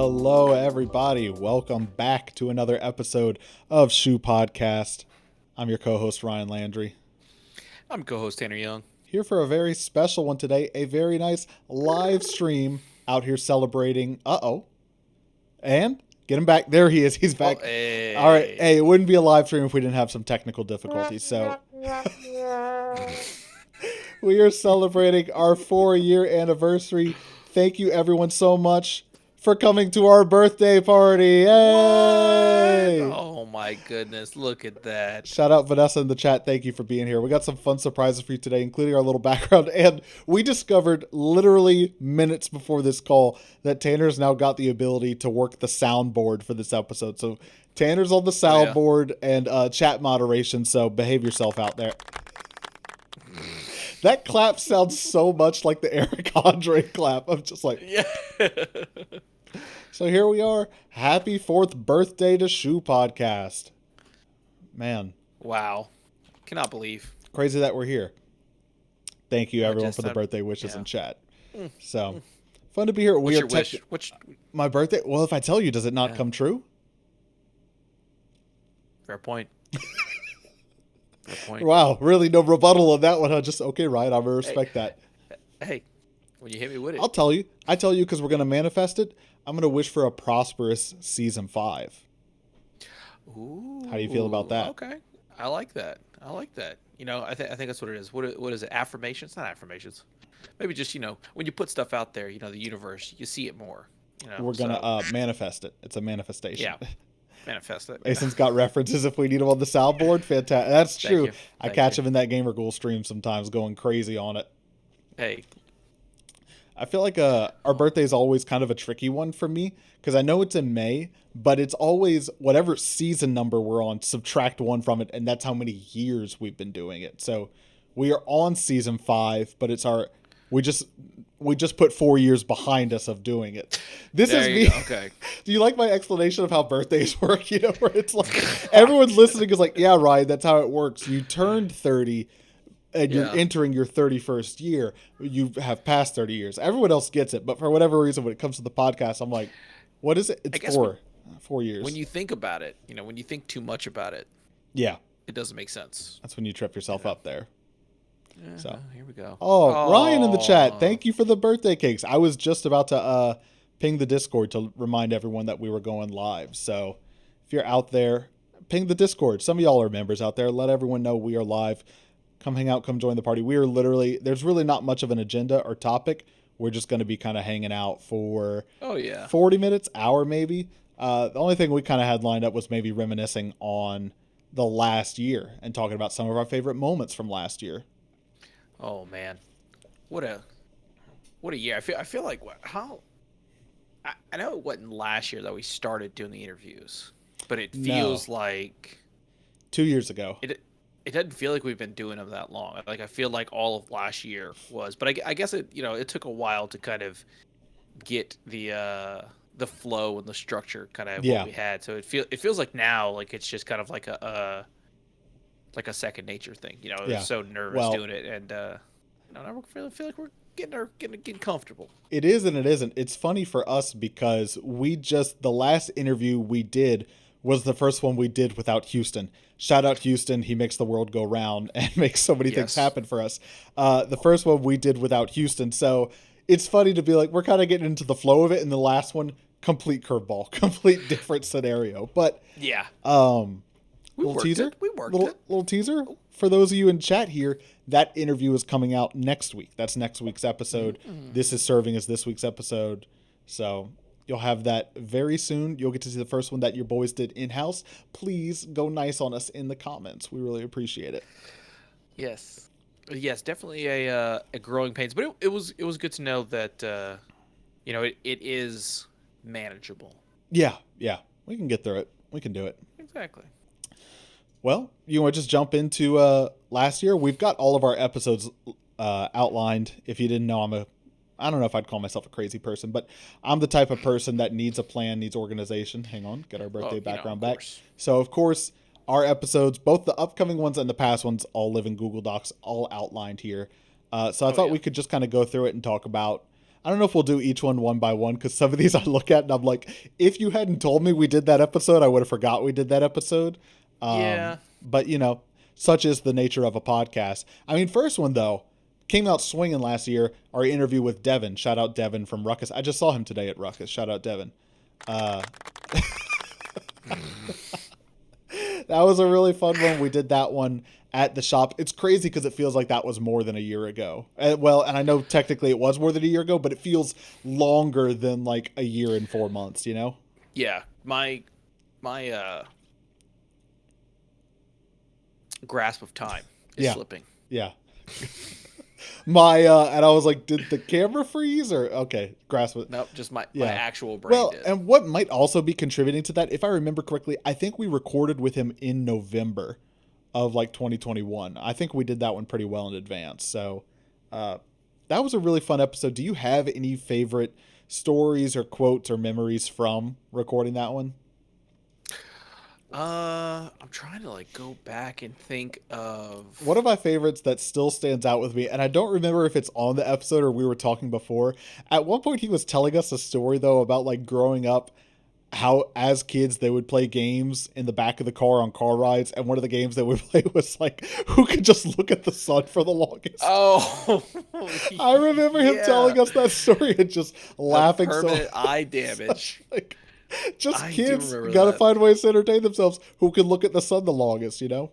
Hello, everybody. Welcome back to another episode of Shoe Podcast. I'm your co-host, Ryan Landry. I'm co-host Tanner Young. Here for a very special one today. A very nice live stream out here celebrating. And get him back. There he is. He's back. Oh, hey. All right. Hey, it wouldn't be a live stream if we didn't have some technical difficulties. So we are celebrating our 4-year anniversary. Thank you, everyone, so much for coming to our birthday party. Yay! Oh my goodness, look at that. Shout out Vanessa in the chat. Thank you for being here. We got some fun surprises for you today, including our little background. And we discovered literally minutes before this call that Tanner's now got the ability to work the soundboard for this episode. So Tanner's on the soundboard and chat moderation, so behave yourself out there. That clap sounds so much like the Eric Andre clap. I'm just like, yeah. So here we are. Happy 4th birthday to Shoe Podcast. Man. Wow. Cannot believe. Crazy that we're here. Thank you, everyone, for the birthday wishes in chat. So, fun to be here. What's your wish? My birthday? Well, if I tell you, does it not come true? Fair point. Wow, really no rebuttal on that one. Huh? Just, okay, Ryan, I'm going to respect that. Hey, when you hit me with it. I'll tell you. I tell you because we're going to manifest it. I'm going to wish for a prosperous season 5. Ooh. How do you feel about that? Okay. I like that. You know, I think that's what it is. What is it? Affirmations? Not affirmations. Maybe just, you know, when you put stuff out there, you know, the universe, you see it more. You know, we're going to manifest it. It's a manifestation. Yeah. Manifest it. Mason's got references if we need them on the soundboard. Fantastic. That's true. I catch him in that Gamer Ghoul stream sometimes going crazy on it. Hey. I feel like our birthday is always kind of a tricky one for me because I know it's in May, but it's always whatever season number we're on, subtract 1 from it, and that's how many years we've been doing it. So we are on season 5, but it's we just put 4 years behind us of doing it. This is me. Okay. Do you like my explanation of how birthdays work? You know, where it's like everyone's listening is like, yeah, Ryan, that's how it works. You turned 30. And you're entering your 31st year. You have passed 30 years. Everyone else gets it. But for whatever reason, when it comes to the podcast, I'm like, what is it? It's 4 years. When you think about it, you know, when you think too much about it. Yeah. It doesn't make sense. That's when you trip yourself up there. Yeah, so here we go. Oh, Ryan in the chat. Thank you for the birthday cakes. I was just about to ping the Discord to remind everyone that we were going live. So if you're out there, ping the Discord. Some of y'all are members out there. Let everyone know we are live. Come hang out, come join the party. We are literally, there's really not much of an agenda or topic. We're just going to be kind of hanging out for 40 minutes, hour maybe. The only thing we kind of had lined up was maybe reminiscing on the last year and talking about some of our favorite moments from last year. Oh man, what a year! I feel like I know it wasn't last year that we started doing the interviews, but it feels like 2 years ago. It doesn't feel like we've been doing them that long. Like I feel like all of last year was, but I guess it took a while to kind of get the flow and the structure kind of what we had. So it feels like now like it's just kind of like a second nature thing. You know, I was so nervous doing it, and I feel like we're getting comfortable. It is and it isn't. It's funny for us because the last interview we did was the first one we did without Houston. Shout out Houston. He makes the world go round and makes so many things happen for us. The first one we did without Houston. So it's funny to be like, we're kind of getting into the flow of it. And the last one, complete curveball, complete different scenario. But little teaser. We worked it. Little teaser for those of you in chat here. That interview is coming out next week. That's next week's episode. Mm-hmm. This is serving as this week's episode. So you'll have that very soon. You'll get to see the first one that your boys did in-house. Please go nice on us in the comments. We really appreciate it. Yes, definitely a growing pains, but it was good to know that it is manageable. Yeah, we can get through it. We can do it. Exactly. Well, you want to just jump into last year? We've got all of our episodes outlined. If you didn't know, I don't know if I'd call myself a crazy person, but I'm the type of person that needs a plan, needs organization. Hang on, get our birthday background back. So, of course, our episodes, both the upcoming ones and the past ones, all live in Google Docs, all outlined here. So I thought we could just kind of go through it and talk about I don't know if we'll do each one by one, because some of these I look at and I'm like, if you hadn't told me we did that episode, I would have forgot we did that episode. Yeah. But, such is the nature of a podcast. I mean, first one, though, came out swinging last year, our interview with Devin. Shout out Devin from Ruckus. I just saw him today at Ruckus. Shout out Devin. That was a really fun one. We did that one at the shop. It's crazy because it feels like that was more than a year ago. And I know technically it was more than a year ago, but it feels longer than like a year and 4 months, Yeah. My grasp of time is slipping. Yeah. And I was like, did the camera freeze or okay, grasp it. Nope, just my actual brain. Well, did. and what might also be contributing to that, if I remember correctly, I think we recorded with him in November of like 2021. I think we did that one pretty well in advance. So that was a really fun episode. Do you have any favorite stories or quotes or memories from recording that one? I'm trying to like go back and think of one of my favorites that still stands out with me, and I don't remember if it's on the episode or we were talking before. At one point he was telling us a story though about like growing up, how as kids they would play games in the back of the car on car rides, and one of the games they would play was like who could just look at the sun for the longest. Oh, I remember him telling us that story and just laughing permanent eye damage. Like, just I kids gotta find ways to entertain themselves. Who can look at the sun the longest, Yeah.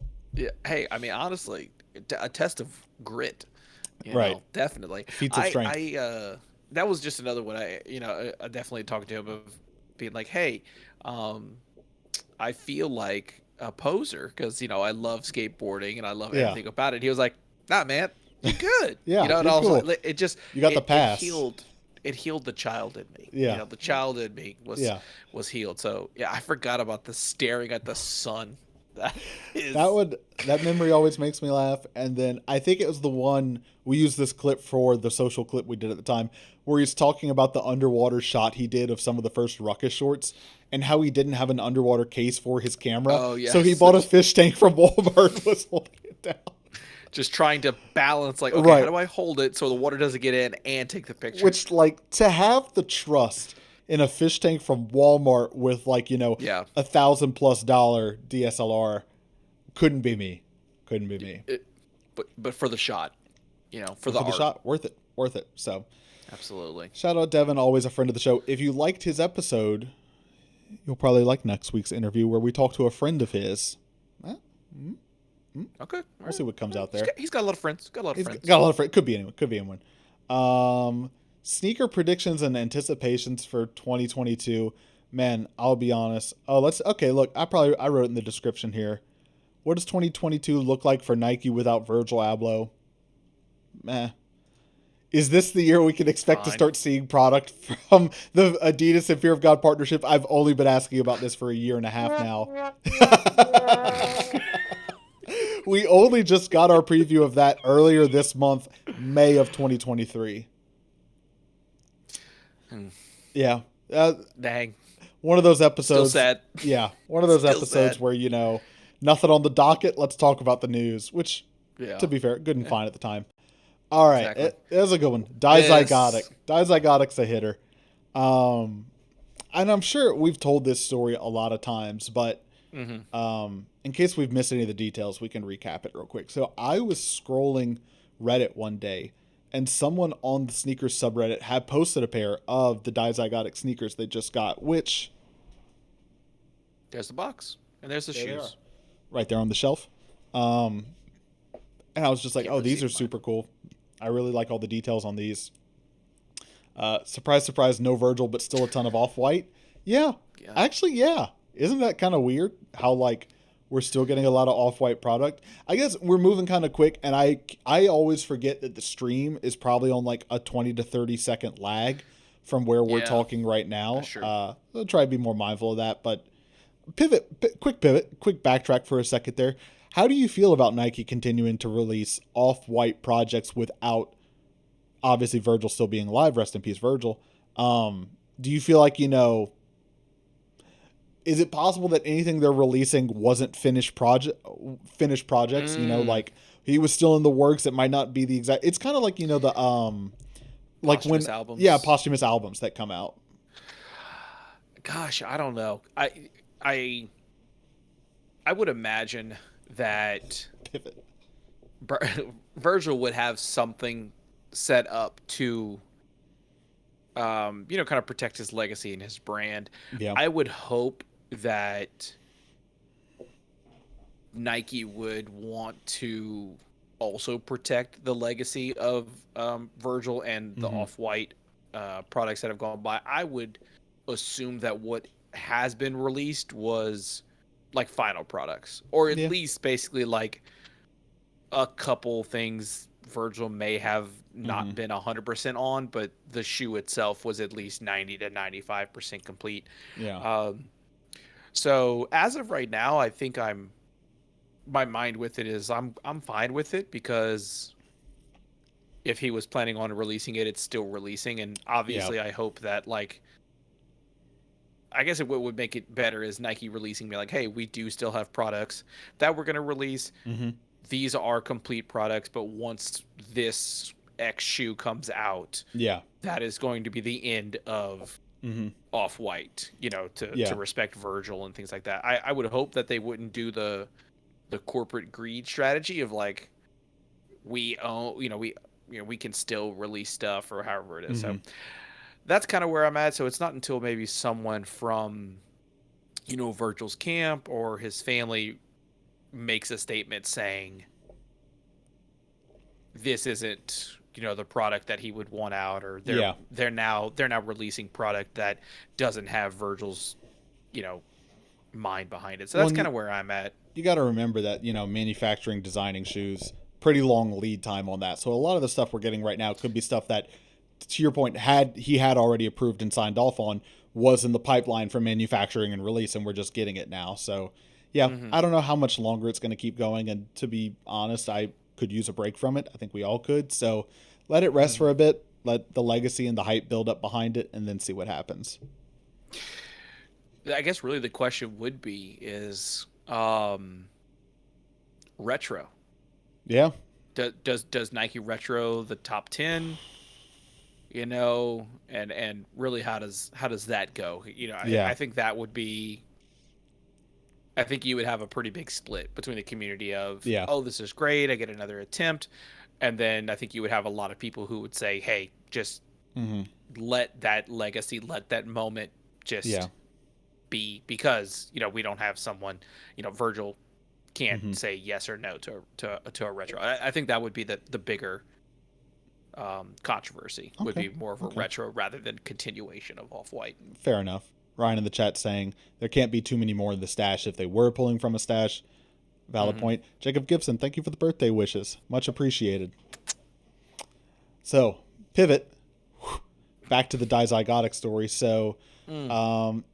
Hey, I mean, honestly, a test of grit. Right. Definitely. Feats of strength. That was just another one. I definitely talked to him of being like, hey, I feel like a poser because I love skateboarding and I love everything about it. He was like, nah, man, you're good. Yeah. And I was cool. like, it just you got the pass. It healed the child in me. Yeah. The child in me was healed. So yeah, I forgot about the staring at the sun. That memory always makes me laugh. And then I think it was the one we used this clip for the social clip we did at the time, where he's talking about the underwater shot he did of some of the first Ruckus shorts and how he didn't have an underwater case for his camera. Oh, yes. So he bought a fish tank from Walmart, was holding it down. Just trying to balance, like, okay, how do I hold it so the water doesn't get in and take the picture? Which, like, to have the trust in a fish tank from Walmart with, like, $1,000+ DSLR couldn't be me. But for the shot, for the art. shot, worth it. So, absolutely. Shout out Devin, always a friend of the show. If you liked his episode, you'll probably like next week's interview where we talk to a friend of his. Okay. We'll see what comes out there. He's got a lot of friends. Got a lot of friends. Could be anyone. Sneaker predictions and anticipations for 2022. Man, I'll be honest. Look, I wrote it in the description here. What does 2022 look like for Nike without Virgil Abloh? Meh. Is this the year we can expect to start seeing product from the Adidas and Fear of God partnership? I've only been asking about this for a year and a half now. We only just got our preview of that earlier this month, May of 2023. Yeah. Dang. One of those episodes. Still sad. Yeah. One of those episodes where, nothing on the docket. Let's talk about the news, which, to be fair, good and fine at the time. All right. Exactly. It was a good one. Dizygotic. Dizygotic's a hitter. And I'm sure we've told this story a lot of times, but in case we've missed any of the details, we can recap it real quick. So I was scrolling Reddit one day, and someone on the sneakers subreddit had posted a pair of the Dizygotic sneakers they just got, which... There's the box, and there's the shoes. Right there on the shelf. And I was just like, these are super cool. I really like all the details on these. Surprise, surprise, no Virgil, but still a ton of Off-White. Yeah. Actually, yeah. Isn't that kind of weird how, like, we're still getting a lot of Off-White product? I guess we're moving kind of quick, and I always forget that the stream is probably on, like, a 20 to 30 second lag from where we're talking right now. I'll try to be more mindful of that, but quick backtrack for a second there. How do you feel about Nike continuing to release Off-White projects without, obviously, Virgil still being alive? Rest in peace, Virgil. Do you feel like, is it possible that anything they're releasing wasn't finished projects? Like he was still in the works. It might not be the exact. It's kind of like, Like Posthumous when, yeah, albums. posthumous albums that come out. Gosh, I don't know. I I would imagine that Pivot. Virgil would have something set up to kind of protect his legacy and his brand. Yeah. I would hope that Nike would want to also protect the legacy of Virgil and the Mm-hmm. Off-White products that have gone by. I would assume that what has been released was like final products, or at Yeah. least basically like a couple things Virgil may have Mm-hmm. not been 100% on, but the shoe itself was at least 90 to 95% complete. Yeah. Um, so as of right now, I think my mind with it is I'm fine with it, because if he was planning on releasing it, it's still releasing, and Yeah. obviously I hope that, like, I guess what would make it better is Nike releasing me like, hey, we do still have products that we're going to release. Mm-hmm. These are complete products, but once this X shoe comes out, Yeah. that is going to be the end of Mm-hmm. Off-White, to Yeah. respect Virgil and things like that. I would hope that they wouldn't do the corporate greed strategy of like, we own, we can still release stuff or however it is. Mm-hmm. So that's kind of where I'm at. So it's not until maybe someone from, Virgil's camp or his family makes a statement saying this isn't, the product that he would want out, or Yeah. they're now releasing product that doesn't have Virgil's, you know, mind behind it. So Well, that's kind of where I'm at. you got to remember that manufacturing, designing shoes, pretty long lead time on that. So a lot of the stuff we're getting right now could be stuff that, to your point, had already approved and signed off on, was in the pipeline for manufacturing and release, and we're just getting it now. So yeah, Hmm. I don't know how much longer it's going to keep going, and to be honest, I could use a break from it. I think we all could. So let it rest Hmm. for a bit, let the legacy and the hype build up behind it, and then see what happens. I guess really the question would be is retro. Yeah. Does Nike retro the top 10? And really how does that go? Yeah. I think that would be. I think you would have a pretty big split between the community of, Yeah. oh, this is great, I get another attempt, and then I think you would have a lot of people who would say, hey, just Mm-hmm. let that legacy, let that moment Yeah. just be, because we don't have someone, Virgil can't Mm-hmm. say yes or no to a retro. I think that would be the bigger controversy, would Okay. be more of a Okay. retro rather than continuation of Off-White. Fair enough. Ryan in the chat saying there can't be too many more in the stash if they were pulling from a stash. Valid Hmm. point. Jacob Gibson, thank you for the birthday wishes. Much appreciated. So, pivot back to the dizygotic story. So, Mm.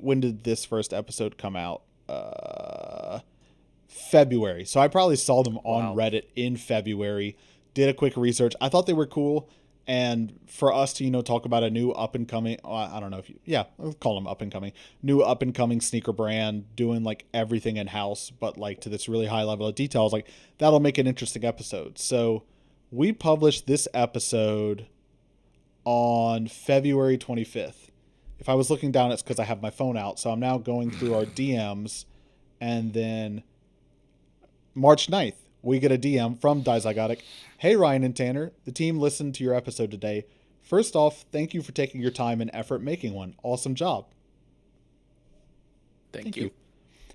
when did this first episode come out? February. So I probably saw them on Wow. Reddit in February. Did a quick research. I thought they were cool, and for us to talk about a new up and coming, I don't know if I'll call them up and coming, new up and coming sneaker brand doing like everything in house, but like to this really high level of details. Like that'll make an interesting episode. So we published this episode on February 25th. If I was looking down, it's because I have my phone out. So I'm now going through our DMs, and then March 9th, we get a DM from Dizygotic. Hey, Ryan and Tanner, the team listened to your episode today. First off, thank you for taking your time and effort making one. Awesome job. Thank Thank you. you.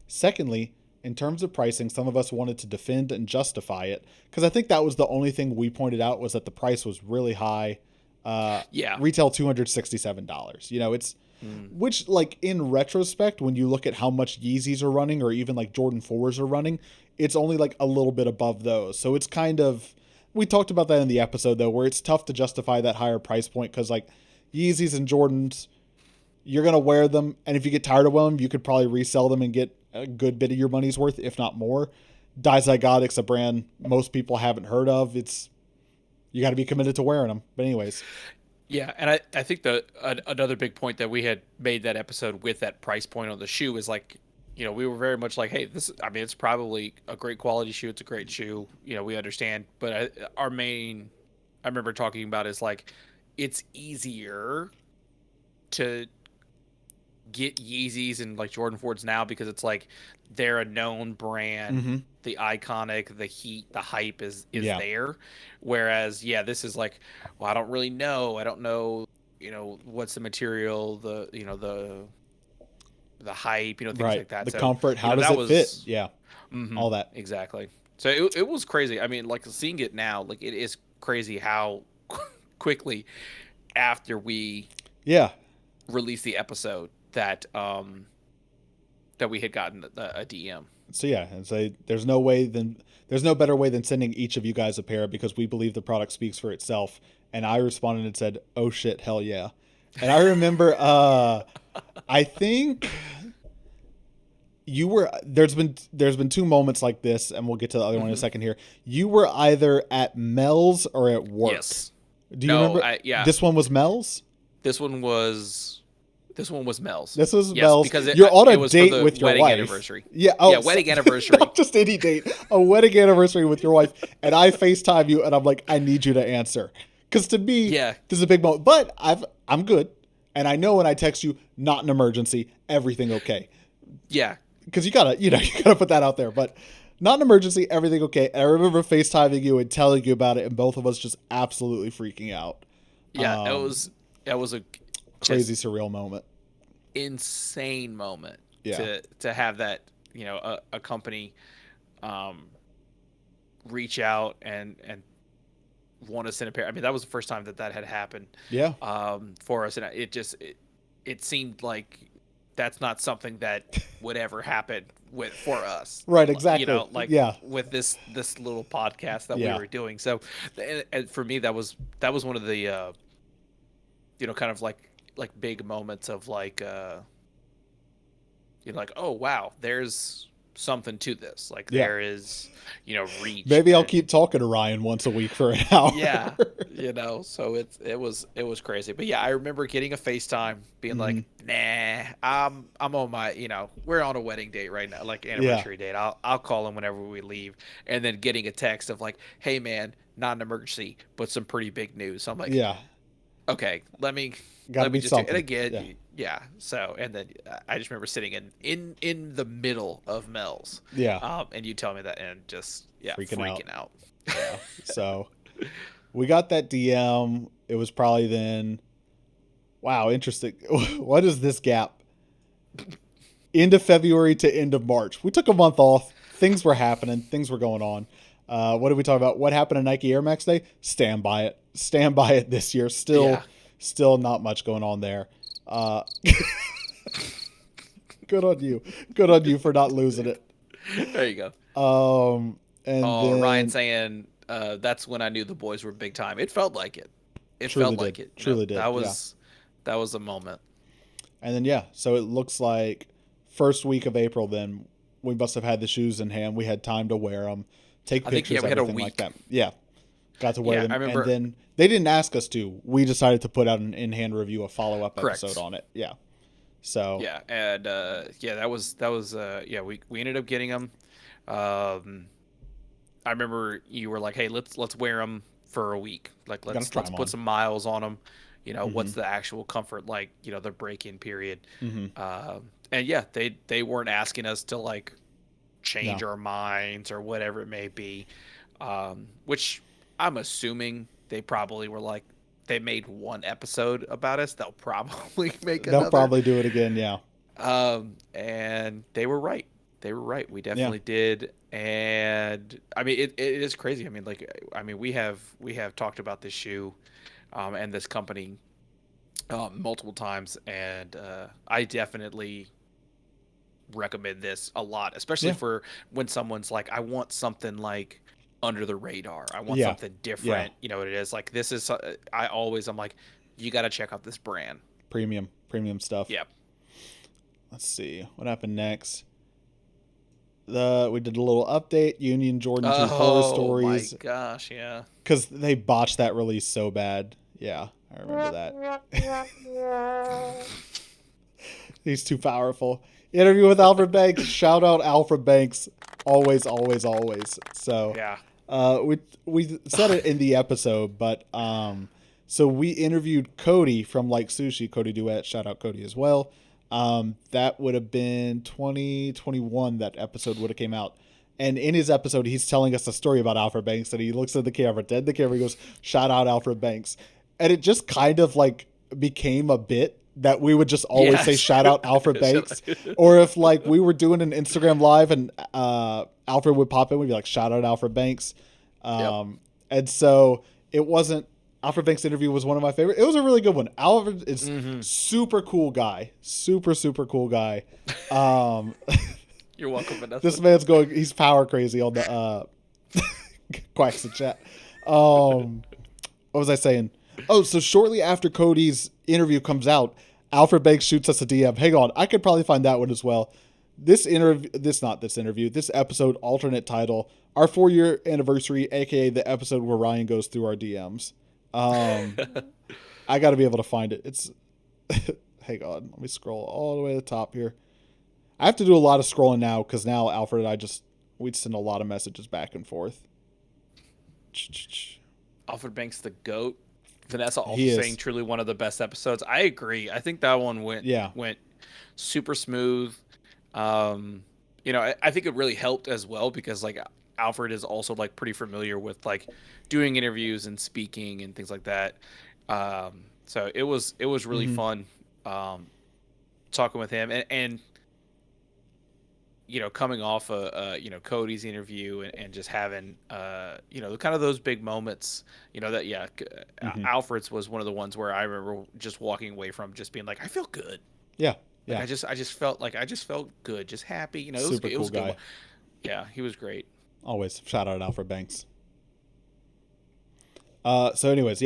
Secondly, in terms of pricing, some of us wanted to defend and justify it because I think that was the only thing we pointed out was that the price was really high. Yeah. Retail $267. It's Mm. which, like, in retrospect, when you look at how much Yeezys are running or even like Jordan 4s are running, it's only like a little bit above those. So it's kind of, we talked about that in the episode though, where it's tough to justify that higher price point because like Yeezys and Jordans, you're going to wear them. And if you get tired of them, you could probably resell them and get a good bit of your money's worth, if not more. Dizygotic's a brand most people haven't heard of. You got to be committed to wearing them. But anyways, Yeah, and I think another big point that we had made that episode with that price point on the shoe is like, we were very much like, hey, it's probably a great quality shoe. It's a great shoe. We understand. But our main I remember talking about is like it's easier to get Yeezys and like Jordan Fords now because it's like they're a known brand. Mm-hmm. The iconic, the heat, the hype is Yeah. there. Whereas, yeah, this is like, well, I don't really know. I don't know, what's the material, the hype, things Right. like that. The So, comfort. How does that it fit? was Yeah. mhm, All that. exactly. So it was crazy. I mean, like seeing it now, like it is crazy how quickly after we Yeah. released the episode that that we had gotten a DM. So yeah, and say there's no better way than sending each of you guys a pair because we believe the product speaks for itself. And I responded and said, "Oh shit, hell yeah!" And I remember, I think you were there's been two moments like this, and we'll get to the other one in a second here. You were either at Mel's or at work. Yes. Do you No, remember? yeah. This one was Mel's. This one was Mel's. This was Yes, Mel's. because You're on a it was for date the with your wedding wife. anniversary. Yeah. Oh, Yeah, wedding anniversary. Not just any date. A wedding anniversary with your wife, and I FaceTime you, and I'm like, I need you to answer, because to me, Yeah. this is a big moment. But I'm good, and I know when I text you, not an emergency, everything okay, Yeah. because you gotta put that out there. But not an emergency, everything okay. And I remember FaceTiming you and telling you about it, and both of us just absolutely freaking out. Yeah, that was a Crazy surreal moment. insane moment Yeah. to have that, a company reach out and want to send a pair. I mean, that was the first time that had happened Yeah. for us, and it seemed like that's not something that would ever happen for us. Right. Exactly. Yeah. With this little podcast that Yeah. we were doing. So, and for me, that was one of the kind of like big moments of like you're like, oh wow, there's something to this. Like Yeah. there is, reach. Maybe I'll and- keep talking to Ryan once a week for an hour. Yeah, so it was crazy. But yeah, I remember getting a FaceTime, being like, nah, I'm on my, we're on a wedding date right now, like anniversary date. I'll call him whenever we leave, and then getting a text of like, hey man, not an emergency, but some pretty big news. So I'm like, Yeah. okay, let me Gotta be just do it. something. And again, yeah. So and then I just remember sitting in the middle of Mel's, Yeah. and you tell me that, and just Freaking out. Yeah. So we got that DM. It was probably then. Wow, interesting. What is this gap? End of February to end of March. We took a month off. Things were happening. Things were going on. What did we talk about? What happened to Nike Air Max Day? Stand by it. Stand by it this year. Still not much going on there. Good on you. Good on you for not losing it. There you go. And then, Ryan saying that's when I knew the boys were big time. It felt like it. It Truly felt did. like it. Truly did, That was a moment. And then so it looks like first week of April. Then we must have had the shoes in hand. We had time to wear them, take I think, pictures, we had a everything like week. that. Yeah, got to wear them. I remember- And then they didn't ask us to. We decided to put out an in-hand review, a follow-up Correct. episode on it. Yeah. So Yeah, and that was we ended up getting them. I remember you were like, hey, let's wear them for a week. Like let's try 'em put on. some miles on them. What's the actual comfort like? The break-in period. mhm. And yeah, they weren't asking us to like change No. our minds or whatever it may be, which I'm assuming they probably were like, they made one episode about us, they'll probably make another. They'll probably do it again. Yeah. And they were right. We definitely did. And I mean, it is crazy. I mean, we have talked about this shoe and this company multiple times, and I definitely recommend this a lot, especially for when someone's like, I want something like under the radar. I want something different. You know what it is? Like this is, I'm like, you got to check out this brand. Premium stuff. Yep. Let's see what happened next. We did a little update. Union Jordan 2 horror stories. Oh my gosh, yeah. Because they botched that release so bad. Yeah, I remember that. He's too powerful. Interview with Alfred Banks. Shout out Alfred Banks. Always, always, always. So Yeah. We said it in the episode, but so we interviewed Cody from Like Sushi, Cody Duet. Shout out Cody as well. That would have been 2021. That episode would have came out. And in his episode, he's telling us a story about Alfred Banks, and he looks at the camera, dead the camera, he goes, "Shout out Alfred Banks." And it just kind of like became a bit that we would just always say, "Shout out Alfred Banks." Or if like we were doing an Instagram live and Alfred would pop in, we'd be like, "Shout out Alfred Banks." And so it wasn't, Alfred Banks' interview was one of my favorite. It was a really good one. Alfred is super cool guy. Super cool guy. You're welcome, Vanessa. This man's going, he's power crazy on the Quacks and chat. What was I saying? Oh, so shortly after Cody's interview comes out, Alfred Banks shoots us a DM. Hang on, I could probably find that one as well. This episode, alternate title, our 4-year anniversary, aka the episode where Ryan goes through our DMs. I got to be able to find it. It's hang on, let me scroll all the way to the top here. I have to do a lot of scrolling now because now Alfred and I we'd send a lot of messages back and forth. Alfred Banks, the GOAT. Vanessa also saying truly one of the best episodes. I agree. I think that one went super smooth. I think it really helped as well because like Alfred is also like pretty familiar with like doing interviews and speaking and things like that. So it was really fun talking with him and coming off Cody's interview and just having kind of those big moments, Alfred's was one of the ones where I remember just walking away from just being like, I feel good. Yeah. Like I just felt good, just happy. It was cool guy. Good. Yeah, he was great. Always shout out Alfred Banks. So anyways,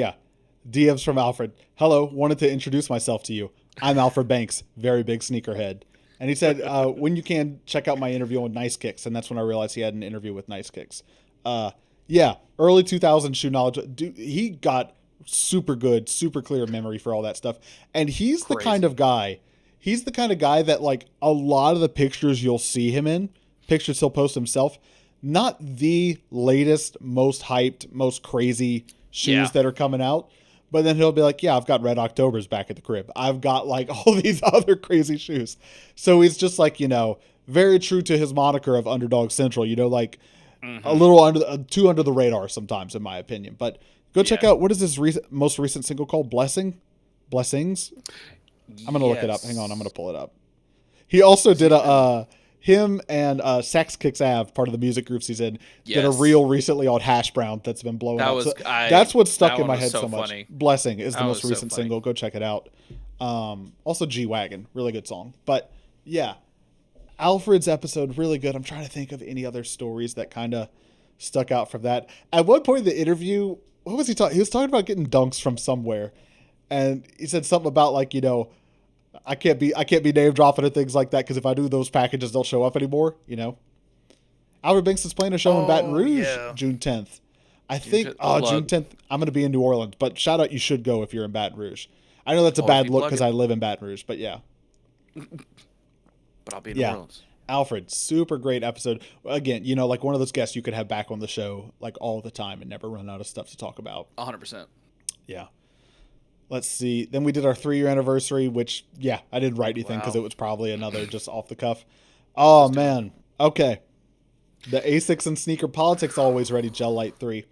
DMs from Alfred. Hello, wanted to introduce myself to you. I'm Alfred Banks, very big sneakerhead. And he said, when you can, check out my interview with Nice Kicks. And that's when I realized he had an interview with Nice Kicks. Early 2000s shoe knowledge. Dude, he got super good, super clear memory for all that stuff. And he's the kind of guy that like a lot of the pictures you'll see him in, pictures he'll post himself, not the latest, most hyped, most crazy shoes that are coming out. But then he'll be like, I've got Red Octobers back at the crib. I've got like all these other crazy shoes. So he's just like, very true to his moniker of Underdog Central, like a little too under the radar sometimes, in my opinion. But go check out, what is this most recent single called? Blessings? I'm going to look it up. Hang on, I'm going to pull it up. He also did him and Sax Kicks Ave, part of the music groups he's in, did a reel recently on Hash Brown that's been blowing up. That's what stuck in my head so much. Funny. Blessing is the most recent single. Go check it out. Also G-Wagon, really good song. But yeah, Alfred's episode, really good. I'm trying to think of any other stories that kind of stuck out from that. At one point in the interview, what was he talking? He was talking about getting dunks from somewhere. And he said something about like, I can't be name dropping and things like that because if I do, those packages don't show up anymore. Alfred Banks is playing a show in Baton Rouge June 10th. June 10th. I'm going to be in New Orleans, but shout out, you should go if you're in Baton Rouge. I know that's a bad look because I live in Baton Rouge, but yeah. But I'll be in New Orleans. Alfred, super great episode. Again, like one of those guests you could have back on the show like all the time and never run out of stuff to talk about. 100%. Yeah. Let's see. Then we did our 3-year anniversary, which, I didn't write anything because it was probably another just off the cuff. Oh, man. Okay. The ASICS and Sneaker Politics Always Ready Gel Light 3.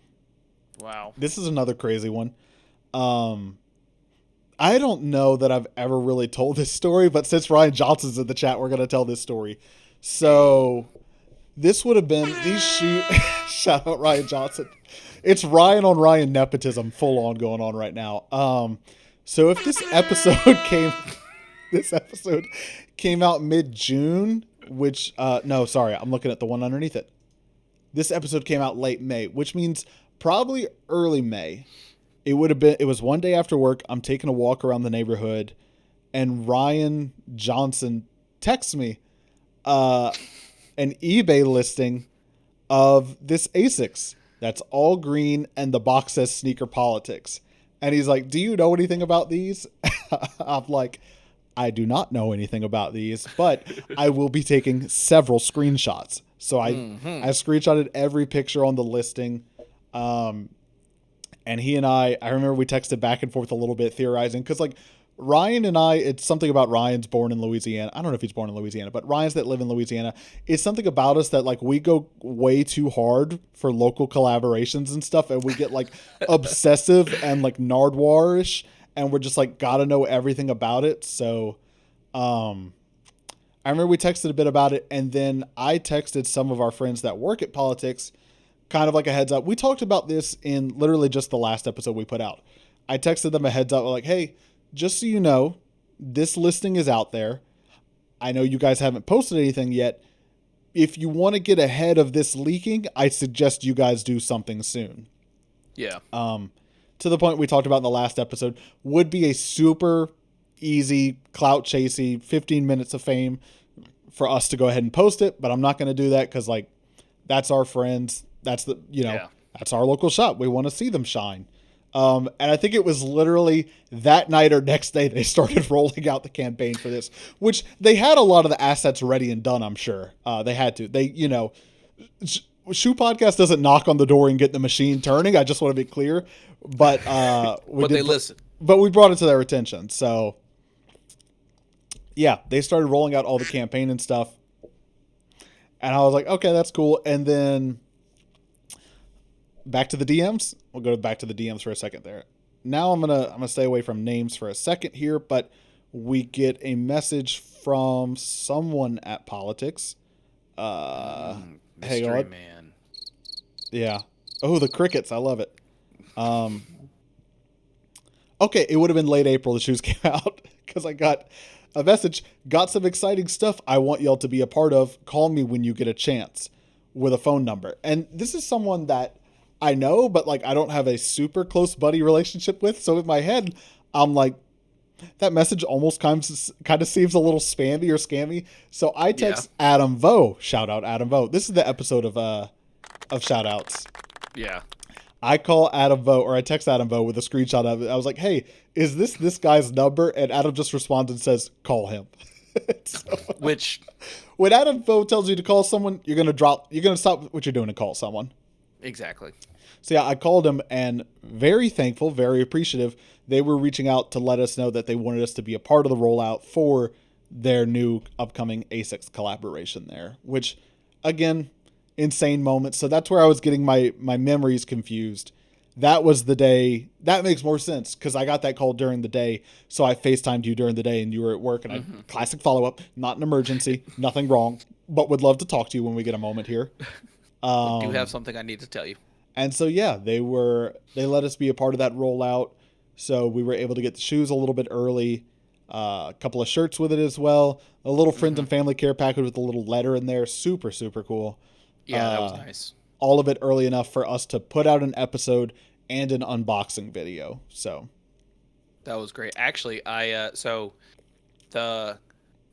Wow. This is another crazy one. I don't know that I've ever really told this story, but since Ryan Johnson's in the chat, we're going to tell this story. So this would have been these shoes. Shout out Ryan Johnson. It's Ryan on Ryan nepotism full on going on right now. So if this episode came out mid-June, which no, sorry, I'm looking at the one underneath it. This episode came out late May, which means probably early May. It was one day after work. I'm taking a walk around the neighborhood and Ryan Johnson texts me an eBay listing of this ASICS that's all green and the box says Sneaker Politics. And he's like, do you know anything about these? I'm like, I do not know anything about these, but I will be taking several screenshots. So I screenshotted every picture on the listing. And he and I remember we texted back and forth a little bit theorizing because like Ryan and I, it's something about Ryan's born in Louisiana. I don't know if he's born in Louisiana, but Ryan's that live in Louisiana. It's something about us that like we go way too hard for local collaborations and stuff. And we get like obsessive and like Nardwar-ish. And we're just like, gotta know everything about it. So, I remember we texted a bit about it. And then I texted some of our friends that work at Politics kind of like a heads up. We talked about this in literally just the last episode we put out. I texted them a heads up like, hey, just so you know, this listing is out there. I know you guys haven't posted anything yet. If you want to get ahead of this leaking, I suggest you guys do something soon. Yeah. To the point we talked about in the last episode, would be a super easy, clout chasey, 15 minutes of fame for us to go ahead and post it. But I'm not going to do that because like that's our friends. That's the, that's our local shop. We want to see them shine. And I think it was literally that night or next day they started rolling out the campaign for this, which they had a lot of the assets ready and done, I'm sure. They had to. Shoe Podcast doesn't knock on the door and get the machine turning. I just want to be clear. But they listen. But we brought it to their attention. So, yeah, they started rolling out all the campaign and stuff. And I was like, okay, that's cool. And then back to the DMs. We'll go back to the DMs for a second there. Now I'm gonna stay away from names for a second here, but we get a message from someone at Politics. Mystery man. Yeah. Oh, the crickets. I love it. Okay, it would have been late April the shoes came out because I got a message. Got some exciting stuff I want y'all to be a part of. Call me when you get a chance with a phone number. And this is someone that I know, but like I don't have a super close buddy relationship with. So in my head, I'm like, that message almost kind of seems a little spammy or scammy. So I text Adam Vo. Shout out Adam Vo. This is the episode of shout outs. Yeah. I call Adam Vo, or I text Adam Vo with a screenshot of it. I was like, hey, is this guy's number? And Adam just responds and says, call him. So, which when Adam Vo tells you to call someone, you're going to stop what you're doing and call someone. Exactly. So yeah, I called him and very thankful, very appreciative. They were reaching out to let us know that they wanted us to be a part of the rollout for their new upcoming ASICS collaboration there, which again, insane moment. So that's where I was getting my memories confused. That was the day. That makes more sense because I got that call during the day. So I FaceTimed you during the day and you were at work and I classic follow-up, not an emergency, nothing wrong, but would love to talk to you when we get a moment here. I do have something I need to tell you. And so, yeah, they let us be a part of that rollout. So we were able to get the shoes a little bit early, a couple of shirts with it as well, a little friends and family care package with a little letter in there. Super, super cool. Yeah, that was nice. All of it early enough for us to put out an episode and an unboxing video. So that was great. Actually, so the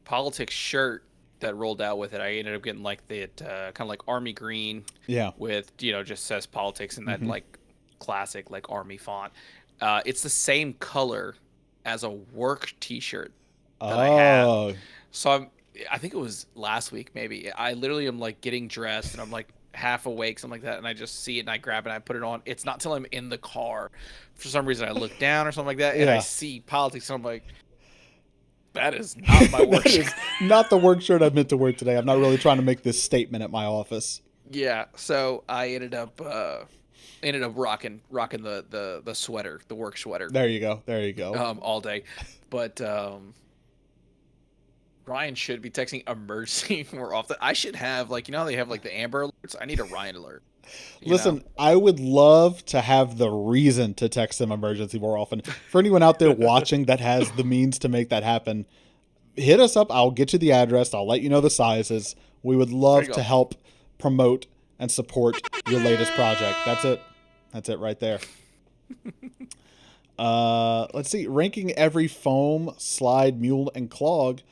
Politics shirt that rolled out with it, I ended up getting like the kind of like army green. Yeah. With, just says Politics in that like classic like army font. It's the same color as a work t-shirt that I have. So I think it was last week maybe. I literally am like getting dressed and I'm like half awake, something like that, and I just see it and I grab it and I put it on. It's not till I'm in the car. For some reason I look down or something like that and I see Politics and I'm like, that is not my work shirt. Not the work shirt I meant to wear today. I'm not really trying to make this statement at my office. Yeah, so I ended up rocking the sweater, the work sweater. There you go. All day. But Ryan should be texting emergency more often. I should have how they have like the Amber alerts. I need a Ryan alert. Listen, I would love to have the reason to text them emergency more often. For anyone out there watching that has the means to make that happen, hit us up. I'll get you the address. I'll let you know the sizes. We would love to help promote and support your latest project. That's it right there. Let's see. Ranking every foam, slide, mule, and clog.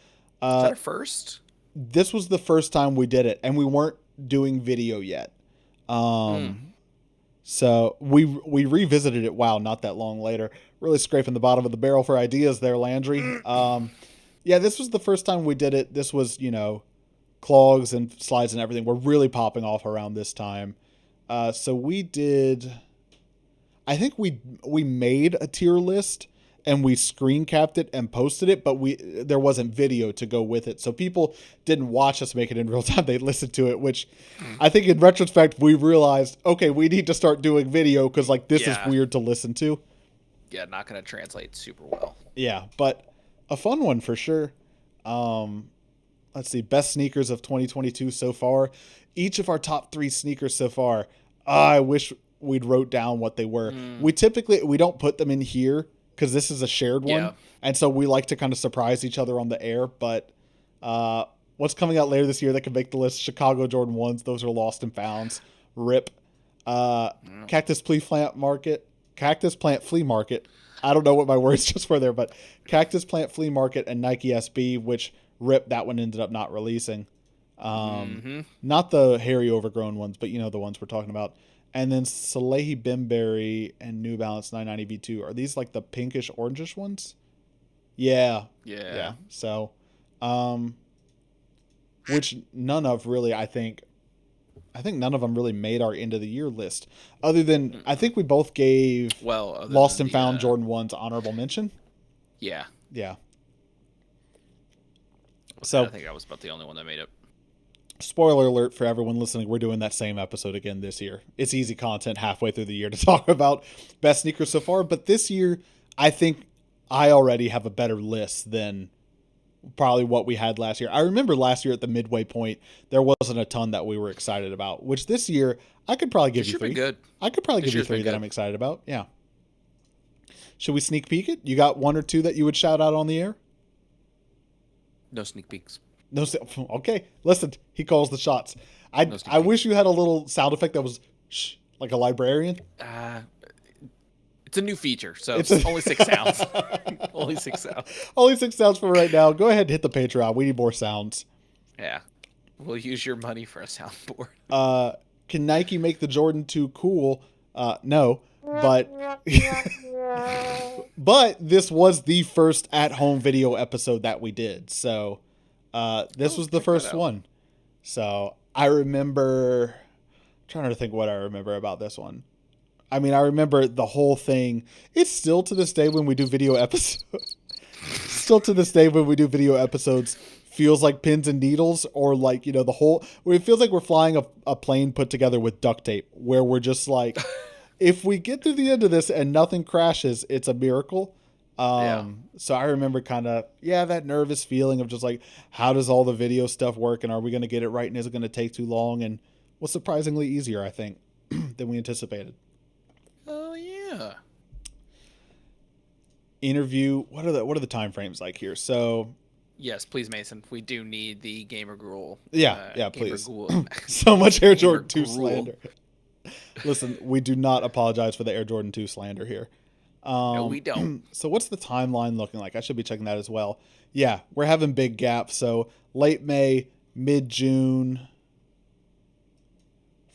Is that a first? This was the first time we did it, and we weren't doing video yet. So we revisited it. Wow, not that long later. Really scraping the bottom of the barrel for ideas there, Landry. Yeah, this was the first time we did it. This was, clogs and slides and everything were really popping off around this time. So we did. I think we made a tier list and we screen capped it and posted it, but there wasn't video to go with it. So people didn't watch us make it in real time. They listened to it, which I think in retrospect we realized, okay, we need to start doing video because like this is weird to listen to. Yeah, not going to translate super well. Yeah, but a fun one for sure. Let's see, best sneakers of 2022 so far. Each of our top 3 sneakers so far, I wish we'd wrote down what they were. We don't put them in here because this is a shared one. And so we like to kind of surprise each other on the air. But what's coming out later this year that can make the list? Chicago Jordan 1s. Those are lost and founds. RIP. Cactus Plant Flea Market. I don't know what my words just were there, but Cactus Plant Flea Market and Nike SB, which RIP, that one ended up not releasing. Not the hairy overgrown ones, but the ones we're talking about. And then Salehi Bimberry and New Balance 990 V2. Are these like the pinkish orangish ones? Yeah. So, which none of really, I think none of them really made our end of the year list. Other than, I think we both gave Lost and Found Jordan 1's honorable mention. Yeah. So I think I was about the only one that made it. Spoiler alert for everyone listening, we're doing that same episode again this year. It's easy content halfway through the year to talk about best sneakers so far, but this year I think I already have a better list than probably what we had last year. I remember last year at the midway point, there wasn't a ton that we were excited about, which this year I could probably give you 3. Good. I could probably give you 3 that I'm excited about. Yeah. Should we sneak peek it? You got 1 or 2 that you would shout out on the air? No sneak peeks. No. Okay. Listen, he calls the shots. I wish you had a little sound effect that was shh, like a librarian. It's a new feature, so it's only 6 sounds. Only 6 sounds. Only 6 sounds for right now. Go ahead and hit the Patreon. We need more sounds. Yeah. We'll use your money for a soundboard. Can Nike make the Jordan 2 cool? No. But but this was the first at-home video episode that we did. So this was the first one. So I remember trying to think what I remember about this one. I mean, I remember the whole thing. It's still to this day when we do video episodes. Feels like pins and needles, or like, the whole. It feels like we're flying a plane put together with duct tape, where we're just like, if we get to the end of this and nothing crashes, it's a miracle. So I remember kind of, that nervous feeling of just like, how does all the video stuff work, and are we going to get it right, and is it going to take too long? And was surprisingly easier, I think, than we anticipated. Oh yeah. Interview. What are the time frames like here? So. Yes, please, Mason. We do need the Gamer Gruel. Please. So much Air Jordan 2 slander. Listen, we do not apologize for the Air Jordan 2 slander here. No, we don't. So what's the timeline looking like? I should be checking that as well. Yeah, we're having big gaps. So late May, mid-June,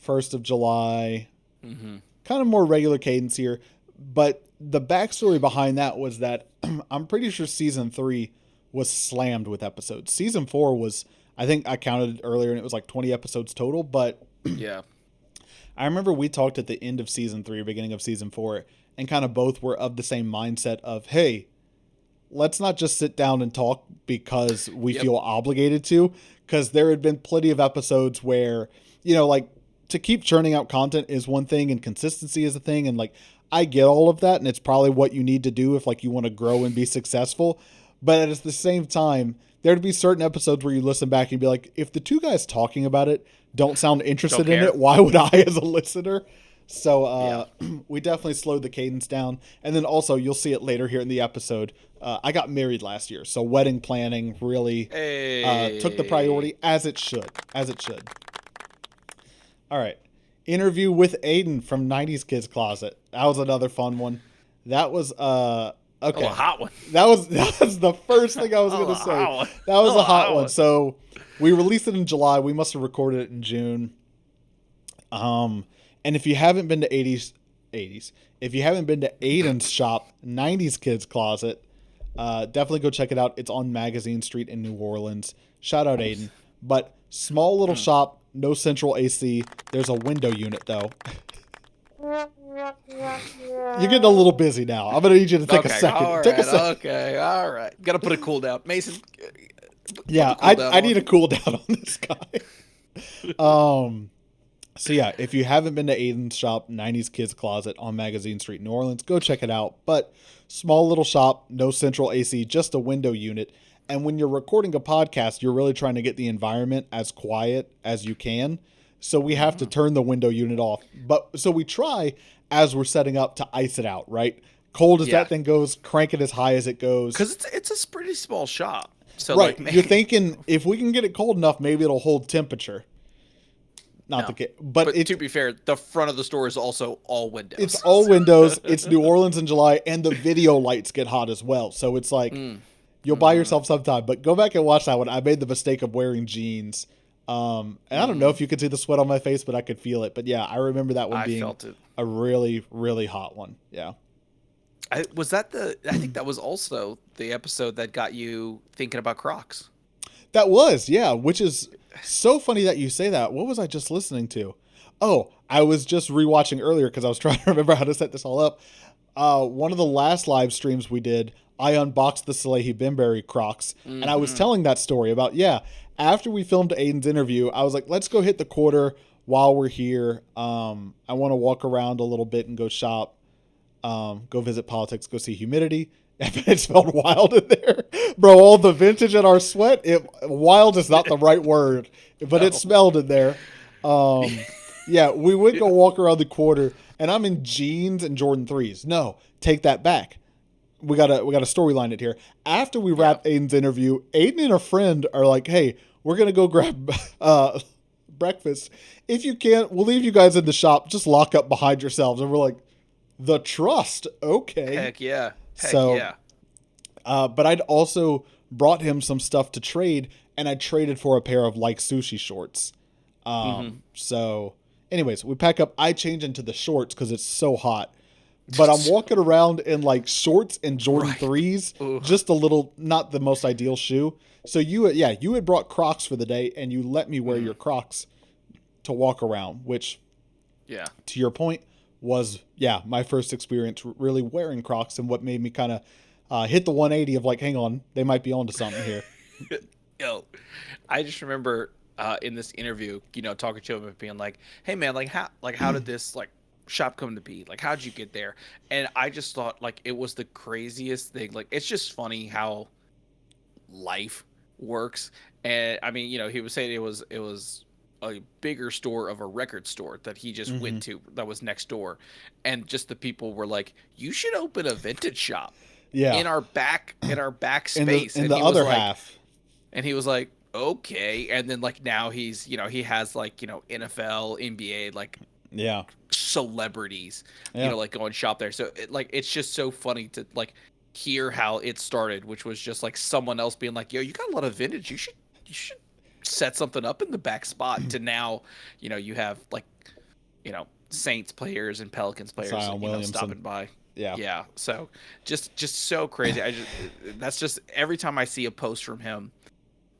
1st of July. Mm-hmm. Kind of more regular cadence here. But the backstory behind that was that I'm pretty sure Season 3 was slammed with episodes. Season 4 was, I think I counted earlier, and it was like 20 episodes total. But yeah, I remember we talked at the end of Season 3, beginning of Season 4, and kind of both were of the same mindset of, hey, let's not just sit down and talk because we feel obligated to, because there had been plenty of episodes where, like, to keep churning out content is one thing and consistency is a thing. And like, I get all of that, and it's probably what you need to do if like you want to grow and be successful. But at the same time, there'd be certain episodes where you listen back and be like, if the 2 guys talking about it don't sound interested in it, why would I as a listener? So we definitely slowed the cadence down. And then also, you'll see it later here in the episode. I got married last year, so wedding planning really took the priority, as it should. All right. Interview with Aiden from 90s Kids Closet. That was another fun one. That was okay. Oh, a hot one. That was the first thing I was going to say. That was a hot one. So we released it in July. We must have recorded it in June. And if you haven't been to if you haven't been to Aiden's shop, 90s Kids Closet, Definitely go check it out. It's on Magazine Street in New Orleans. Shout out Aiden. But small little shop, no central AC. There's a window unit though. You're getting a little busy now. I'm gonna need you to take a second. Take a second. Okay, all right. Gotta put a cool down, Mason. Yeah, I need a cool down on this guy. So yeah, if you haven't been to Aiden's shop, 90s Kids Closet on Magazine Street, New Orleans, go check it out. But small little shop, no central AC, just a window unit. And when you're recording a podcast, you're really trying to get the environment as quiet as you can. So we have to turn the window unit off. But so we try as we're setting up to ice it out, right? Cold as that thing goes, crank it as high as it goes. Because it's a pretty small shop. So right. Like, you're thinking if we can get it cold enough, maybe it'll hold temperature. Not the case. But to be fair, the front of the store is also all windows. It's all windows. It's New Orleans in July, and the video lights get hot as well. So it's like you'll buy yourself some time. But go back and watch that one. I made the mistake of wearing jeans. And I don't know if you could see the sweat on my face, but I could feel it. But yeah, I remember that one being a really, really hot one. Yeah. I think that was also the episode that got you thinking about Crocs. That was, yeah, which is so funny that you say that. What was I just listening to? Oh, I was just rewatching earlier because I was trying to remember how to set this all up. One of the last live streams we did, I unboxed the Salehi Bembury Crocs, and I was telling that story about, after we filmed Aiden's interview, I was like, let's go hit the quarter while we're here. I want to walk around a little bit and go shop, go visit Politics, go see Humidity. It smelled wild in there. Bro, all the vintage in our sweat, wild is not the right word, but it smelled in there. Yeah, we would go walk around the quarter, and I'm in jeans and Jordan 3s. No, take that back. We gotta storyline it here. After we wrap Aiden's interview, Aiden and a friend are like, hey, we're going to go grab breakfast. If you can't, we'll leave you guys in the shop. Just lock up behind yourselves. And we're like, the trust. Okay. Heck yeah. But I'd also brought him some stuff to trade, and I traded for a pair of like sushi shorts. So anyways, we pack up. I change into the shorts because it's so hot. But I'm walking around in like shorts and Jordan 3s, just a little, not the most ideal shoe. So you had brought Crocs for the day, and you let me wear your Crocs to walk around, which, to your point, was, my first experience really wearing Crocs, and what made me kind of hit the 180 of like, hang on, they might be onto something here. Yo, I just remember in this interview, talking to him and being like, hey man, how did this shop come to be? Like, how'd you get there? And I just thought it was the craziest thing. It's just funny how life works. And I mean, he was saying it was a bigger store of a record store that he just went to that was next door, and just the people were like, you should open a vintage shop in our back space in the other half. And he was like, okay. And then now he's he has NFL, NBA celebrities go and shop there. So it's just so funny to hear how it started, which was just someone else being like, yo, you got a lot of vintage, you should set something up in the back spot, to now you have Saints players and Pelicans players stopping by. So just so crazy. That's just every time I see a post from him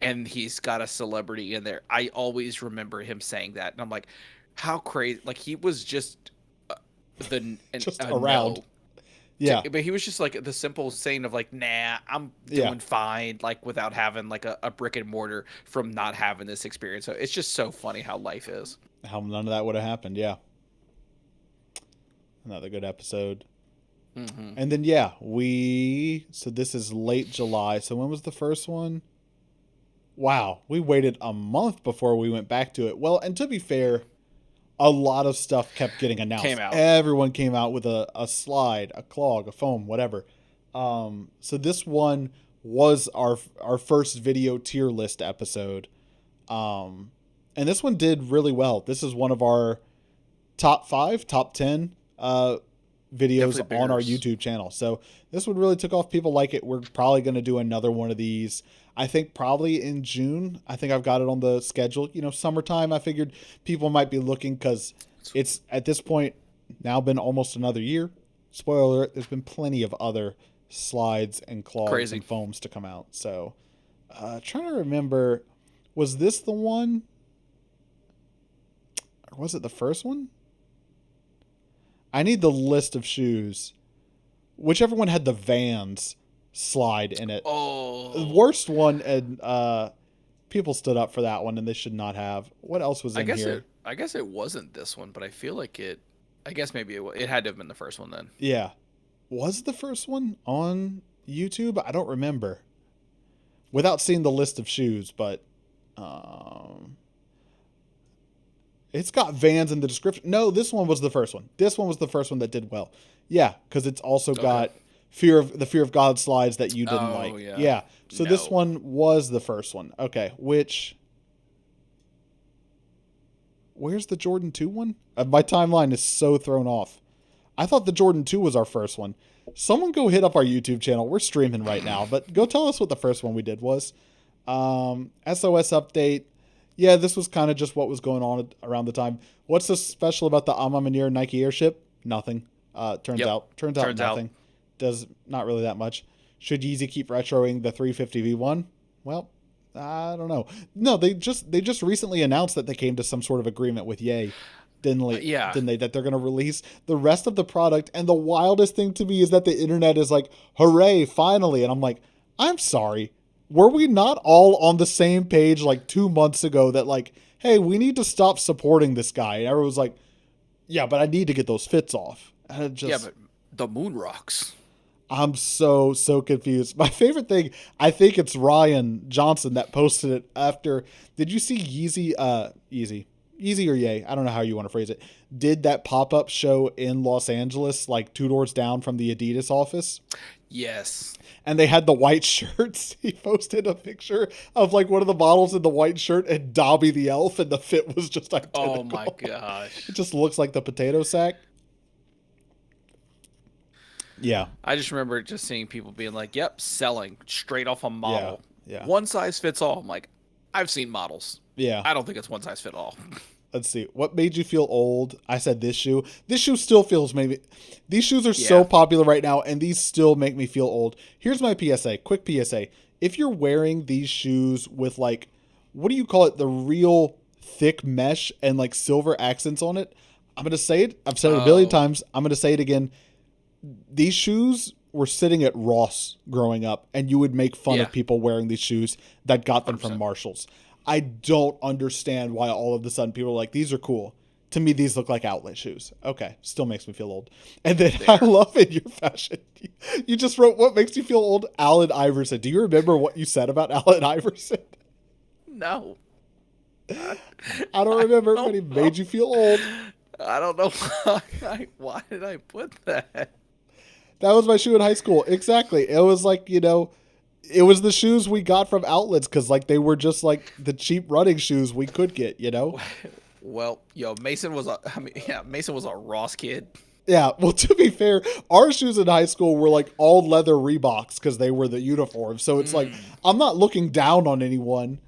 and he's got a celebrity in there, I always remember him saying that, and I'm like, how crazy. He was just around. Yeah, but he was just the simple saying of nah, I'm doing fine, without having a brick and mortar from not having this experience. So it's just so funny how life is. How none of that would have happened. Yeah. Another good episode. And then so this is late July. So when was the first one? Wow, we waited a month before we went back to it. Well, and to be fair, a lot of stuff kept getting announced. Everyone came out with a slide, a clog, a foam, whatever. So this one was our first video tier list episode. And this one did really well. This is one of our top 5, top 10 videos on our YouTube channel. So this one really took off. People like it. We're probably going to do another one of these. I think probably in June. I think I've got it on the schedule. Summertime, I figured people might be looking because it's at this point now been almost another year. Spoiler alert, there's been plenty of other slides and clogs Crazy. and foams to come out. So, trying to remember, was this the one? Or was it the first one? I need the list of shoes. Whichever one had the Vans slide in it. The Oh, worst one, and people stood up for that one, and they should not have. What else was in here? I guess it wasn't this one, but I feel like it. I guess maybe it had to have been the first one then. Yeah. Was the first one on YouTube? I don't remember. Without seeing the list of shoes, but it's got Vans in the description. No, this one was the first one. This one was the first one that did well. Yeah, because it's also got fear of God slides that you didn't like. Yeah. Yeah. So this one was the first one. Okay, where's the Jordan 2 one? My timeline is so thrown off. I thought the Jordan 2 was our first one. Someone go hit up our YouTube channel. We're streaming right now, but go tell us what the first one we did was. SOS update. Yeah, this was kind of just what was going on around the time. What's so special about the Amamanier Nike Airship? Nothing. Turns out nothing. Does not really that much. Should Yeezy keep retroing the 350 V1? Well, I don't know. No, they just recently announced that they came to some sort of agreement with Ye. Didn't they? That they're going to release the rest of the product. And the wildest thing to me is that the internet is like, hooray, finally. And I'm like, I'm sorry. Were we not all on the same page like 2 months ago that like, hey, we need to stop supporting this guy? And everyone was like, yeah, but I need to get those fits off. And Yeah, but the moon rocks. I'm so confused. My favorite thing, I think it's Ryan Johnson that posted it after. Did you see Yeezy or Ye? I don't know how you want to phrase it. Did that pop-up show in Los Angeles, like 2 doors down from the Adidas office? Yes. And they had the white shirts. He posted a picture of like one of the models in the white shirt and Dobby the elf, and the fit was just identical. Oh my gosh. It just looks like the potato sack. Yeah. I just remember just seeing people being like, yep, selling straight off a model. Yeah. One size fits all. I'm like, I've seen models. Yeah. I don't think it's one size fit all. Let's see. What made you feel old? I said this shoe. This shoe still feels maybe. These shoes are so popular right now, and these still make me feel old. Here's my PSA. Quick PSA. If you're wearing these shoes with like, what do you call it? The real thick mesh and like silver accents on it. I'm going to say it. I've said it a billion times. I'm going to say it again. These shoes were sitting at Ross growing up, and you would make fun of people wearing these shoes that got them 100%. From Marshalls. I don't understand why all of a sudden people are like, these are cool. To me, these look like outlet shoes. Okay, still makes me feel old. And then I love in your fashion. You just wrote, what makes you feel old? Allen Iverson. Do you remember what you said about Allen Iverson? No. I don't remember, but he made you feel old. I don't know why did I put that? That was my shoe in high school. Exactly. It was like, it was the shoes we got from outlets because like they were just like the cheap running shoes we could get, Well, Mason was a Ross kid. Yeah, well, to be fair, our shoes in high school were like all leather Reeboks because they were the uniform. So it's like, I'm not looking down on anyone.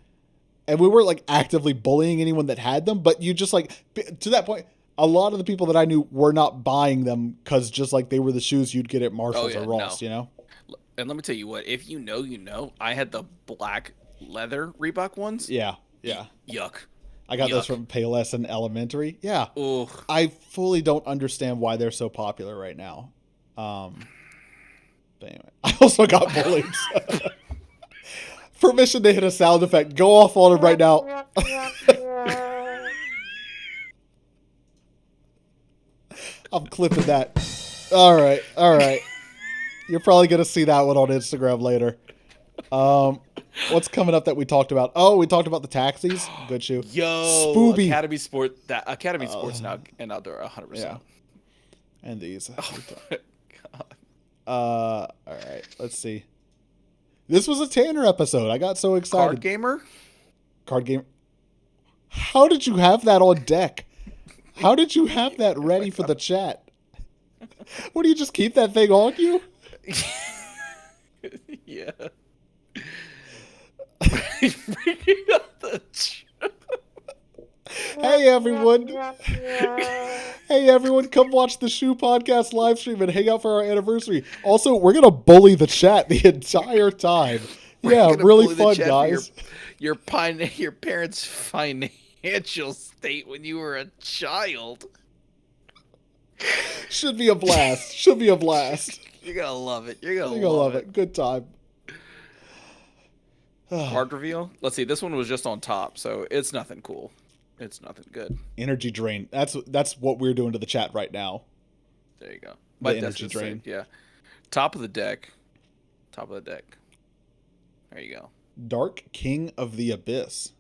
And we weren't like actively bullying anyone that had them. But you just like, to that point, a lot of the people that I knew were not buying them because just like they were the shoes you'd get at Marshalls or Ross, And let me tell you what, if you know, I had the black leather Reebok ones. Yeah. Yuck. I got those from Payless in elementary. Yeah. Ugh. I fully don't understand why they're so popular right now. But anyway, I also got bullied. Permission to hit a sound effect. Go off on him right now. I'm clipping that. All right. You're probably going to see that one on Instagram later. What's coming up that we talked about? Oh, we talked about the taxis. Good shoe. Yo, Spoobie. Academy Sports now and outdoor 100%. Yeah. And these. Oh my God. All right. Let's see. This was a Tanner episode. I got so excited. Card gamer. How did you have that on deck? How did you have that ready for the chat? What, do you just keep that thing on you? Yeah. Hey, everyone. Hey everyone, come watch the Shoe Podcast live stream and hang out for our anniversary. Also, we're gonna bully the chat the entire time. We're Yeah, gonna really bully the fun, chat for guys. your parents' financial state when you were a child. Should be a blast. Should be a blast. You're gonna love it. You're You're gonna gonna love love it. it. Good time. Card reveal. Let's see. This one was just on top, so it's nothing cool. It's nothing good. Energy drain. That's what we're doing to the chat right now. There you go. The energy drain. Yeah. Top of the deck. Top of the deck. There you go. Dark King of the Abyss.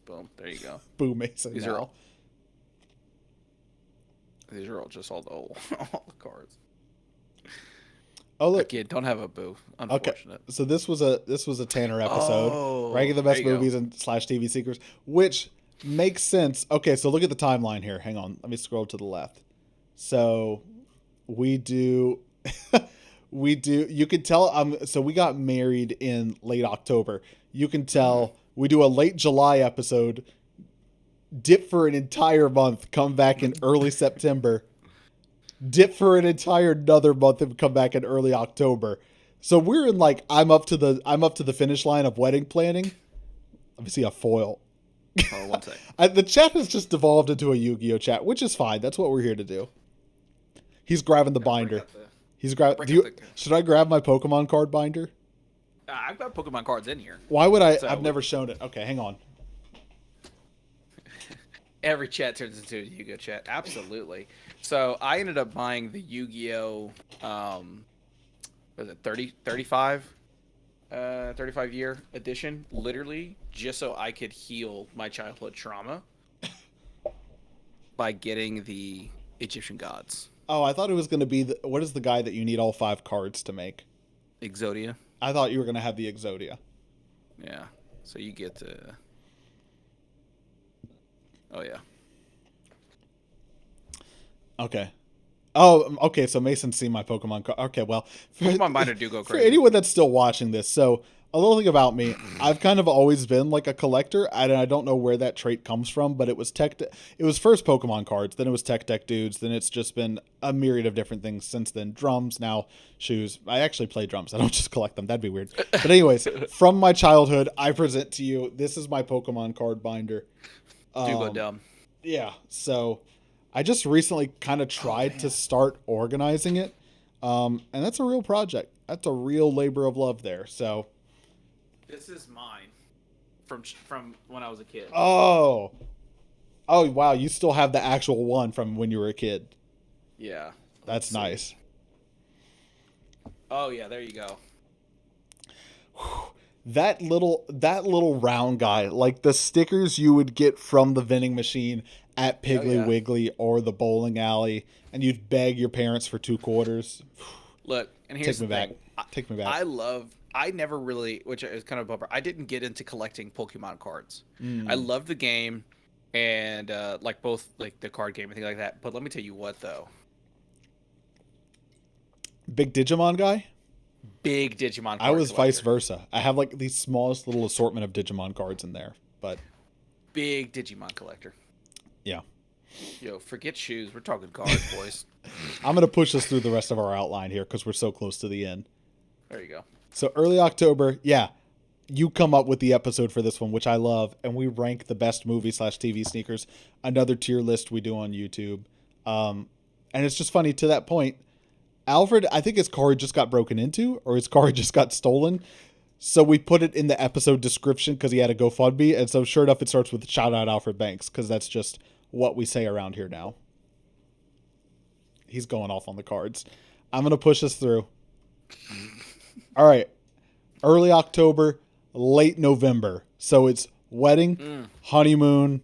Boom. There you go. Boom, Mason. These are all just all the cards. Oh look. Again, don't have a boo. Unfortunate. Okay. So this was a Tanner episode. Oh, ranking the best there you go. movies and / TV secrets, which makes sense. Okay, so look at the timeline here. Hang on. Let me scroll to the left. So we do you can tell so we got married in late October. You can tell we do a late July episode, dip for an entire month, come back in early September, dip for an entire another month and come back in early October. So we're in like I'm up to the finish line of wedding planning. Let me see a foil. Oh, one sec. The chat has just devolved into a Yu-Gi-Oh chat, which is fine. That's what we're here to do. He's grabbing the binder. He's grabbing. Should I grab my Pokemon card binder? I've got Pokemon cards in here. Why would I? So- I've never shown it. Okay, hang on. Every chat turns into a Yu-Gi-Oh chat. Absolutely. So I ended up buying the Yu-Gi-Oh, was it 35 year edition, literally just so I could heal my childhood trauma by getting the Egyptian gods. Oh, I thought it was going to be what is the guy that you need all 5 cards to make? Exodia. I thought you were going to have the Exodia. Yeah. So you get to. Oh yeah. Okay. Oh, okay. So Mason's seen my Pokemon card. Okay, well, Pokemon binder do go for crazy. anyone that's still watching this, so a little thing about me, I've kind of always been like a collector. I don't know where that trait comes from, but it was first Pokemon cards, then it was Tech Deck dudes, then it's just been a myriad of different things since then. Drums, now shoes. I actually play drums. I don't just collect them. That'd be weird. But anyways, from my childhood, I present to you, this is my Pokemon card binder. Do go dumb. Yeah, so I just recently kind of tried to start organizing it, and that's a real project. That's a real labor of love there. So, This is mine from when I was a kid. oh wow, you still have the actual one from when you were a kid. Yeah. That's nice. Oh yeah, there you go. That little round guy, like the stickers you would get from the vending machine at Piggly yeah. Wiggly or the bowling alley, and you'd beg your parents for 2 quarters. Look, and here's Take me the back. thing. Take me back. I never really, which is kind of a bummer. I didn't get into collecting Pokemon cards. Mm. I love the game, and like both like the card game and things like that. But let me tell you what though, Big Digimon guy? big Digimon. I was vice versa. I have like the smallest little assortment of Digimon cards in there, but Big Digimon collector. yeah. Yo, forget shoes. We're talking cards, boys. I'm going to push us through the rest of our outline here because we're so close to the end. There you go. So early October, yeah, you come up with the episode for this one, which I love, and we rank the best movie / TV sneakers. Another tier list we do on YouTube. And it's just funny to that point. Alfred, I think his car just got broken into or his car just got stolen. So we put it in the episode description because he had a GoFundMe. And so sure enough, it starts with shout out Alfred Banks because that's just what we say around here now. He's going off on the cards. I'm going to push us through. All right. Early October, late November. So it's wedding, honeymoon,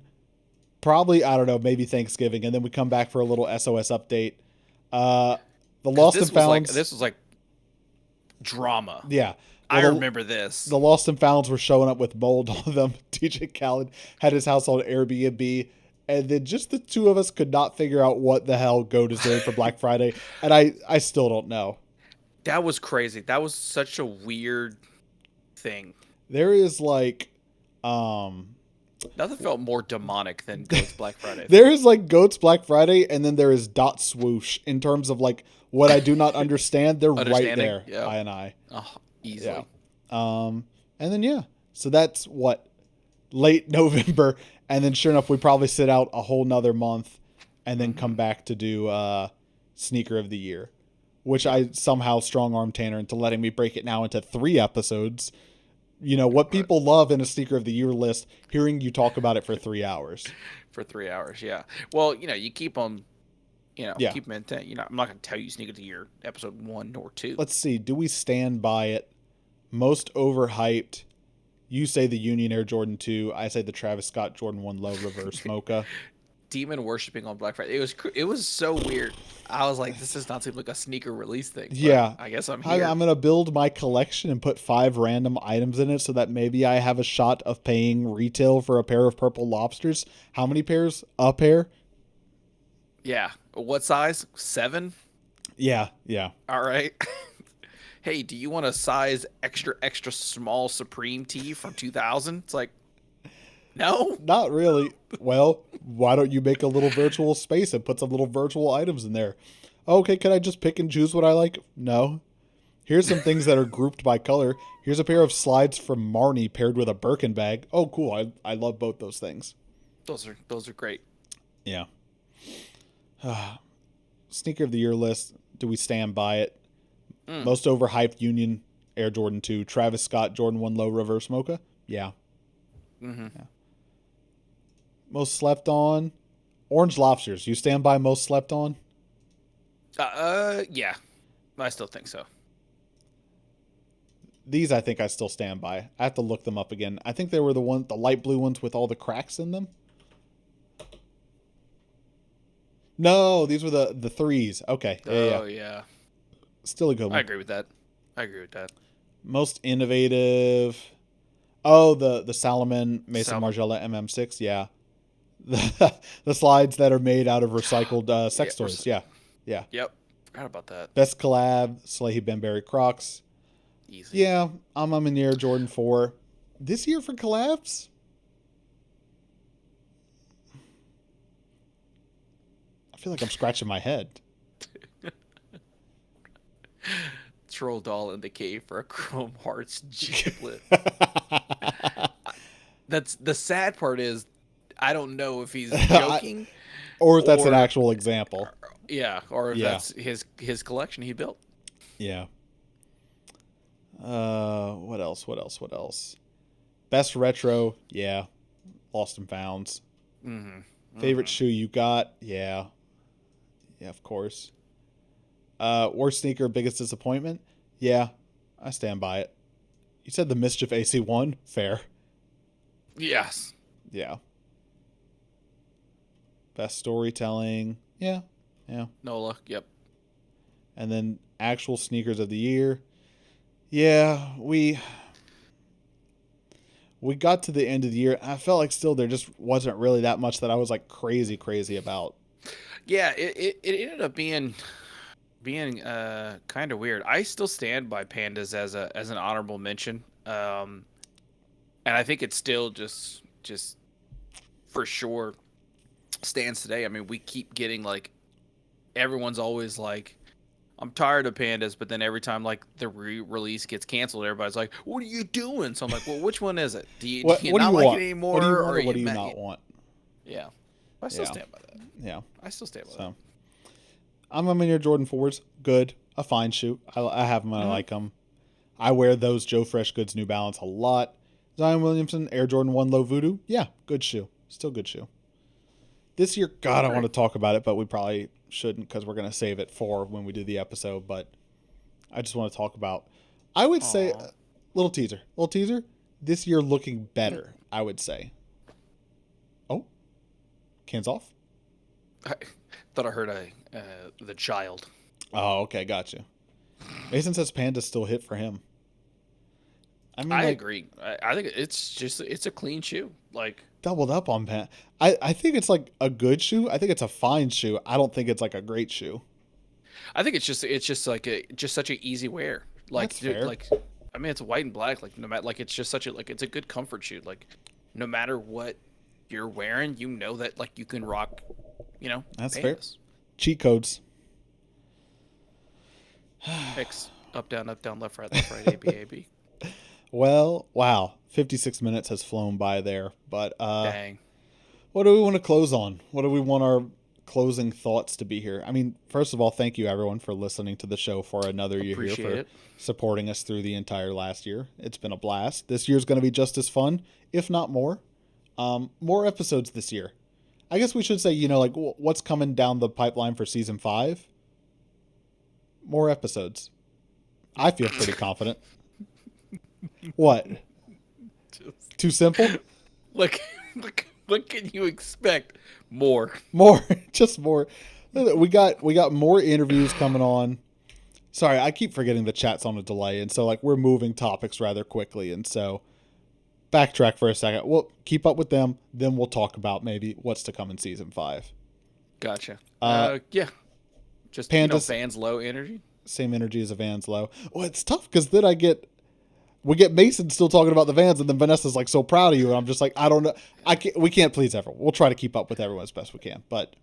probably, I don't know, maybe Thanksgiving. And then we come back for a little SOS update. The Lost and Found. This was like drama. Yeah. I Well, remember this. The Lost and Founds were showing up with mold on them. DJ Khaled had his house on Airbnb. And then just the two of us could not figure out what the hell Goat is doing for Black Friday. And I still don't know. That was crazy. That was such a weird thing. There is like, Nothing felt more demonic than Goats Black Friday. There is like Goats Black Friday, and then there is Dot Swoosh in terms of like what I do not understand. They're right Understanding? there, Yeah. I and I. Oh, Yeah. easily. And then yeah, so that's what late November, and then sure enough, we probably sit out a whole nother month, and then come back to do Sneaker of the Year, which I somehow strong arm Tanner into letting me break it now into 3 episodes. You know what people love in a Sneaker of the Year list, hearing you talk about it for 3 hours. For 3 hours, yeah. Well, you keep them, Yeah. keep them intent. I'm not going to tell you Sneaker of the Year episode 1 or 2. Let's see. Do we stand by it? Most overhyped. You say the Union Air Jordan 2. I say the Travis Scott Jordan 1 Low Reverse Mocha. Demon worshipping on Black Friday. It was so weird. I was like, this does not seem like a sneaker release thing. But Yeah. I guess I'm here. I'm going to build my collection and put 5 random items in it so that maybe I have a shot of paying retail for a pair of purple lobsters. How many pairs? A pair? Yeah. What size? 7? Yeah. Yeah. All right. Hey, do you want a size extra, extra small Supreme tee from 2000? It's like, no. Not really. Well, why don't you make a little virtual space and put some little virtual items in there? Okay, can I just pick and choose what I like? No. Here's some things that are grouped by color. Here's a pair of slides from Marnie paired with a Birkin bag. Oh, cool. I love both those things. Those are great. Yeah. Sneaker of the Year list. Do we stand by it? Most overhyped Union Air Jordan 2. Travis Scott Jordan 1 Low Reverse Mocha. Yeah. Mm-hmm. Yeah. Most slept on. Orange Lobsters. You stand by most slept on? Yeah. I still think so. These I think I still stand by. I have to look them up again. I think they were the light blue ones with all the cracks in them. No, these were the 3s. Okay. Oh, yeah. Still a good one. I agree with that. Most innovative. Oh, the Salomon Mason Margiela MM6. Yeah. The slides that are made out of recycled sex toys. Yeah. Yeah. Yep. Forgot about that. Best collab, Slahy Benberry Crocs. Easy. Yeah, I'm in the Air Jordan 4. This year for collabs? I feel like I'm scratching my head. Troll doll in the cave for a Chrome Hearts giblet. That's the sad part is I don't know if he's joking or if that's an actual example. Yeah, or if that's his collection he built. Yeah. What else? Best retro, yeah. Lost and Founds. Favorite shoe you got? Yeah. Yeah, of course. Worst sneaker, biggest disappointment? Yeah, I stand by it. You said the Mischief AC1? Fair. Yes. Yeah. Best storytelling? Yeah. Yeah. NOLA, yep. And then actual sneakers of the year? Yeah, we got to the end of the year. I felt like still there just wasn't really that much that I was like crazy about. Yeah, it ended up being kind of weird. I still stand by Pandas as an honorable mention, and I think it's still just for sure stands today. I mean, we keep getting like everyone's always like, I'm tired of Pandas, but then every time like the release gets canceled, everybody's like, "What are you doing?" So I'm like, "Well, which one is it? Do you not like it anymore, or what do you not want?" Yeah, I still stand by that. Yeah, I still stand by that. I'm in your Jordan 4s. Good. A fine shoe. I have them and I like them. I wear those Joe Fresh Goods New Balance a lot. Zion Williamson Air Jordan 1 Low Voodoo. Yeah, good shoe. Still good shoe. This year, God, I want to talk about it, but we probably shouldn't because we're going to save it for when we do the episode. But I just want to talk about, I would say, little teaser. This year looking better, I would say. Oh, cans off? I thought I heard the child. Oh, okay, gotcha. Mason says Panda still hit for him. I mean, I agree. I think it's a clean shoe. Like doubled up on Panda. I think it's like a good shoe. I think it's a fine shoe. I don't think it's like a great shoe. I think it's just like just such an easy wear. Like That's fair. Like I mean, it's white and black. Like no matter, like it's just such a, like it's a good comfort shoe. Like no matter what you're wearing, you know that like you can rock, That's Pandas. fair. Cheat codes. X, up, down, left, right, A, B, A, B. Well, wow. 56 minutes has flown by there. But Dang. what do we want to close on? What do we want our closing thoughts to be here? I mean, first of all, thank you everyone for listening to the show for another year here, Appreciate for it. supporting us through the entire last year. It's been a blast. This year's going to be just as fun, if not more. More episodes this year. I guess we should say, like what's coming down the pipeline for season 5? More episodes. I feel pretty confident. What? Too simple? Look, what can you expect? More. Just more. We got more interviews coming on. Sorry, I keep forgetting the chat's on a delay, and so like we're moving topics rather quickly, and so backtrack for a second. We'll keep up with them, then we'll talk about maybe what's to come in season 5. Gotcha. Yeah. Just Pandas, Vans low energy. Same energy as a Vans low. Well, it's tough because then we get Mason still talking about the Vans, and then Vanessa's like so proud of you, and I'm just like, I don't know, we can't please everyone. We'll try to keep up with everyone as best we can, but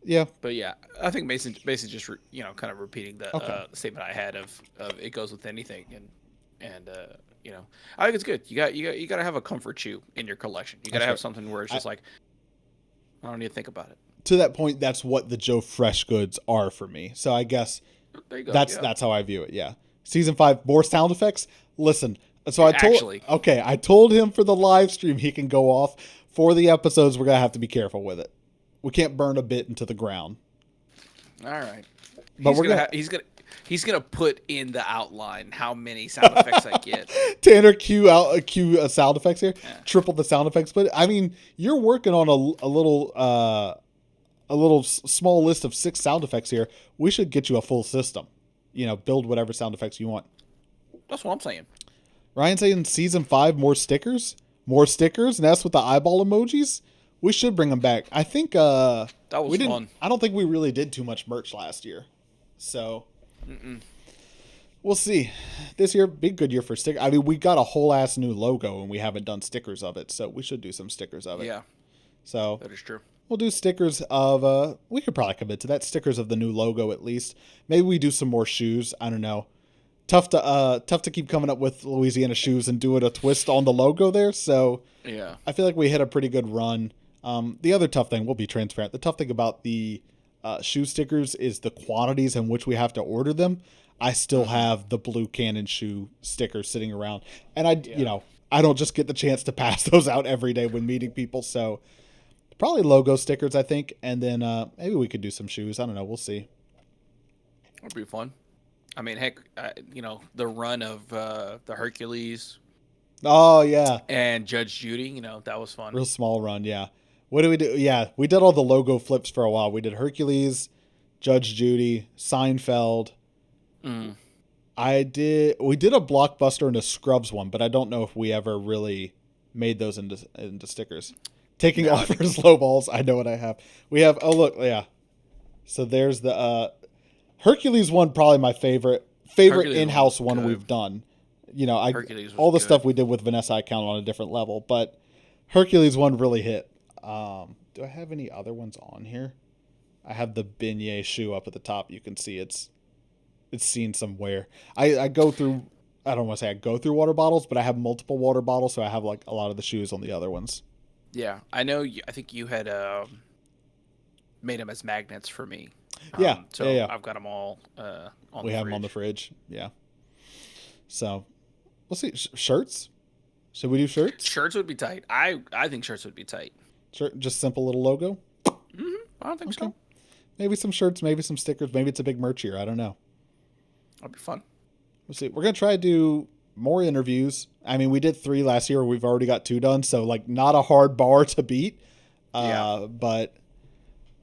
yeah. But yeah, I think Mason basically just kind of repeating the statement I had of it goes with anything, and I think it's good. You got to have a comfort shoe in your collection. You got to have something where it's just like I don't need to think about it. To that point, that's what the Joe Fresh goods are for me. So I guess there you go. That's how I view it. Yeah. Season 5, more sound effects. Listen, so I told him for the live stream he can go off. For the episodes, we're gonna have to be careful with it. We can't burn a bit into the ground. All right. But he's gonna put in the outline how many sound effects I get. Tanner, cue sound effects here. Yeah. Triple the sound effects, but I mean, you're working on a little small list of 6 sound effects here. We should get you a full system. Build whatever sound effects you want. That's what I'm saying. Ryan saying season 5, more stickers, and that's with the eyeball emojis. We should bring them back. I think that was fun. I don't think we really did too much merch last year, so we'll see. This year, be a good year for stickers. I mean, we got a whole ass new logo, and we haven't done stickers of it, so we should do some stickers of it. Yeah, so that is true. We'll do stickers of we could probably commit to that. Stickers of the new logo at least. Maybe we do some more shoes. I don't know. Tough to keep coming up with Louisiana shoes and doing a twist on the logo there. So yeah, I feel like we hit a pretty good run. The other tough thing, we'll be transparent. The tough thing about the shoe stickers is the quantities in which we have to order them. I still have the blue Canon shoe stickers sitting around, and I don't just get the chance to pass those out every day when meeting people. So probably logo stickers, I think, and then maybe we could do some shoes. I don't know. We'll see. That'd be fun. I mean, heck, the run of the Hercules. Oh yeah. And Judge Judy, that was fun. Real small run, yeah. What do we do? Yeah, we did all the logo flips for a while. We did Hercules, Judge Judy, Seinfeld. Mm. We did a Blockbuster and a Scrubs one, but I don't know if we ever really made those into stickers. Taking offers, low balls. I know what I have. We have. Oh look, yeah. So there's the Hercules one. Probably my favorite in-house one we've done. All the stuff we did with Vanessa, I count on a different level, but Hercules one really hit. Do I have any other ones on here? I have the beignet shoe up at the top. You can see it's seen somewhere. I go through. I don't want to say I go through water bottles, but I have multiple water bottles, so I have like a lot of the shoes on the other ones. Yeah, I know. I think you had made them as magnets for me. Yeah. I've got them all on we have them on the fridge. Yeah. So we'll see. Shirts? Should we do shirts? Shirts would be tight. I think shirts would be tight. Shirt, just simple little logo? Mm-hmm. I don't think so. Maybe some shirts, maybe some stickers. Maybe it's a big merch year. I don't know. That'd be fun. We'll see. We're going to try to do more interviews. I mean, we did 3 last year. We've already got 2 done. So, like, not a hard bar to beat. But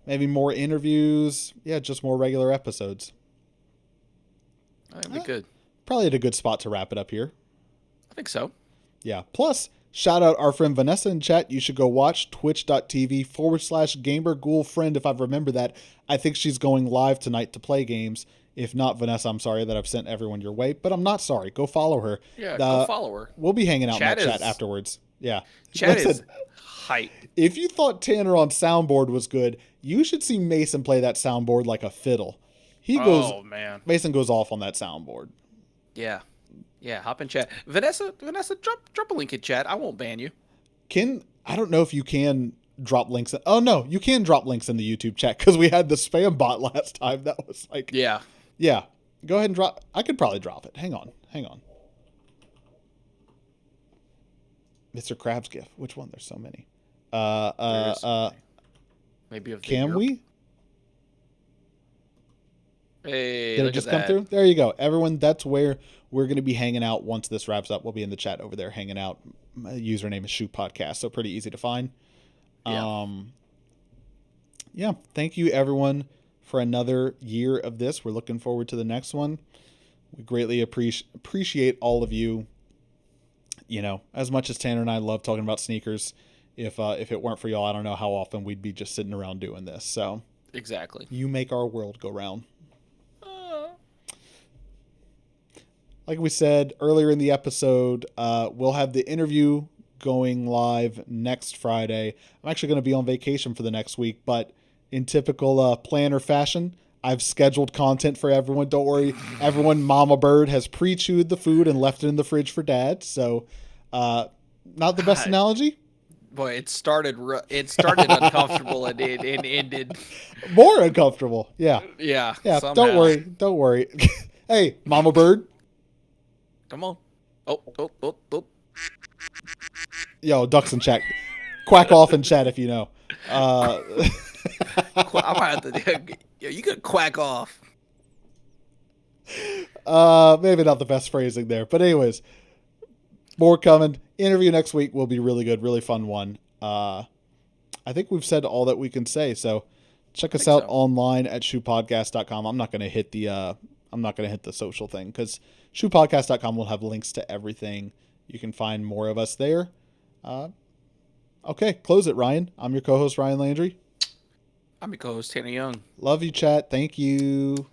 maybe more interviews. Yeah, just more regular episodes. That'd be good. Probably at a good spot to wrap it up here. I think so. Yeah. Plus, shout out our friend Vanessa in chat. You should go watch twitch.tv/GamerGhoulFriend if I remember that. I think she's going live tonight to play games. If not, Vanessa, I'm sorry that I've sent everyone your way, but I'm not sorry. Go follow her. Yeah, go follow her. We'll be hanging out in that chat afterwards. Yeah. Chad Listen, is hyped. if you thought Tanner on soundboard was good, you should see Mason play that soundboard like a fiddle. Oh man. Mason goes off on that soundboard. Yeah. Yeah, hop in chat. Vanessa, drop a link in chat. I won't ban you. I don't know if you can drop links. Oh no, you can drop links in the YouTube chat because we had the spam bot last time. That was like, Yeah. Go ahead and drop. I could probably drop it. Hang on. Mr. Krabs GIF. Which one? There's so many. Maybe of Can we? Hey, Did look it just at come that. through? There you go. Everyone, that's where we're going to be hanging out once this wraps up. We'll be in the chat over there hanging out. My username is Shoot Podcast, so pretty easy to find. Yeah. Thank you everyone for another year of this. We're looking forward to the next one. We greatly appreciate all of you. You know, as much as Tanner and I love talking about sneakers, if it weren't for y'all, I don't know how often we'd be just sitting around doing this. So Exactly. you make our world go round. Like we said earlier in the episode, we'll have the interview going live next Friday. I'm actually going to be on vacation for the next week, but in typical planner fashion, I've scheduled content for everyone. Don't worry. Everyone, Mama Bird has pre-chewed the food and left it in the fridge for Dad. So, not the best analogy. Boy, it started uncomfortable and it ended More uncomfortable. Yeah. Yeah. Don't somehow. worry. Hey, Mama Bird. Come on. Oh. Yo, ducks in chat. Quack off in chat if you know. I'm gonna have to. Yo, you could quack off. Maybe not the best phrasing there, but anyways, more coming. Interview next week will be really good, really fun one. I think we've said all that we can say, so check us out online at shoepodcast.com. I'm not gonna hit the social thing because shoepodcast.com will have links to everything. You can find more of us there. Okay, close it, Ryan. I'm your co-host, Ryan Landry. I'm your co-host, Tanner Young. Love you, chat. Thank you.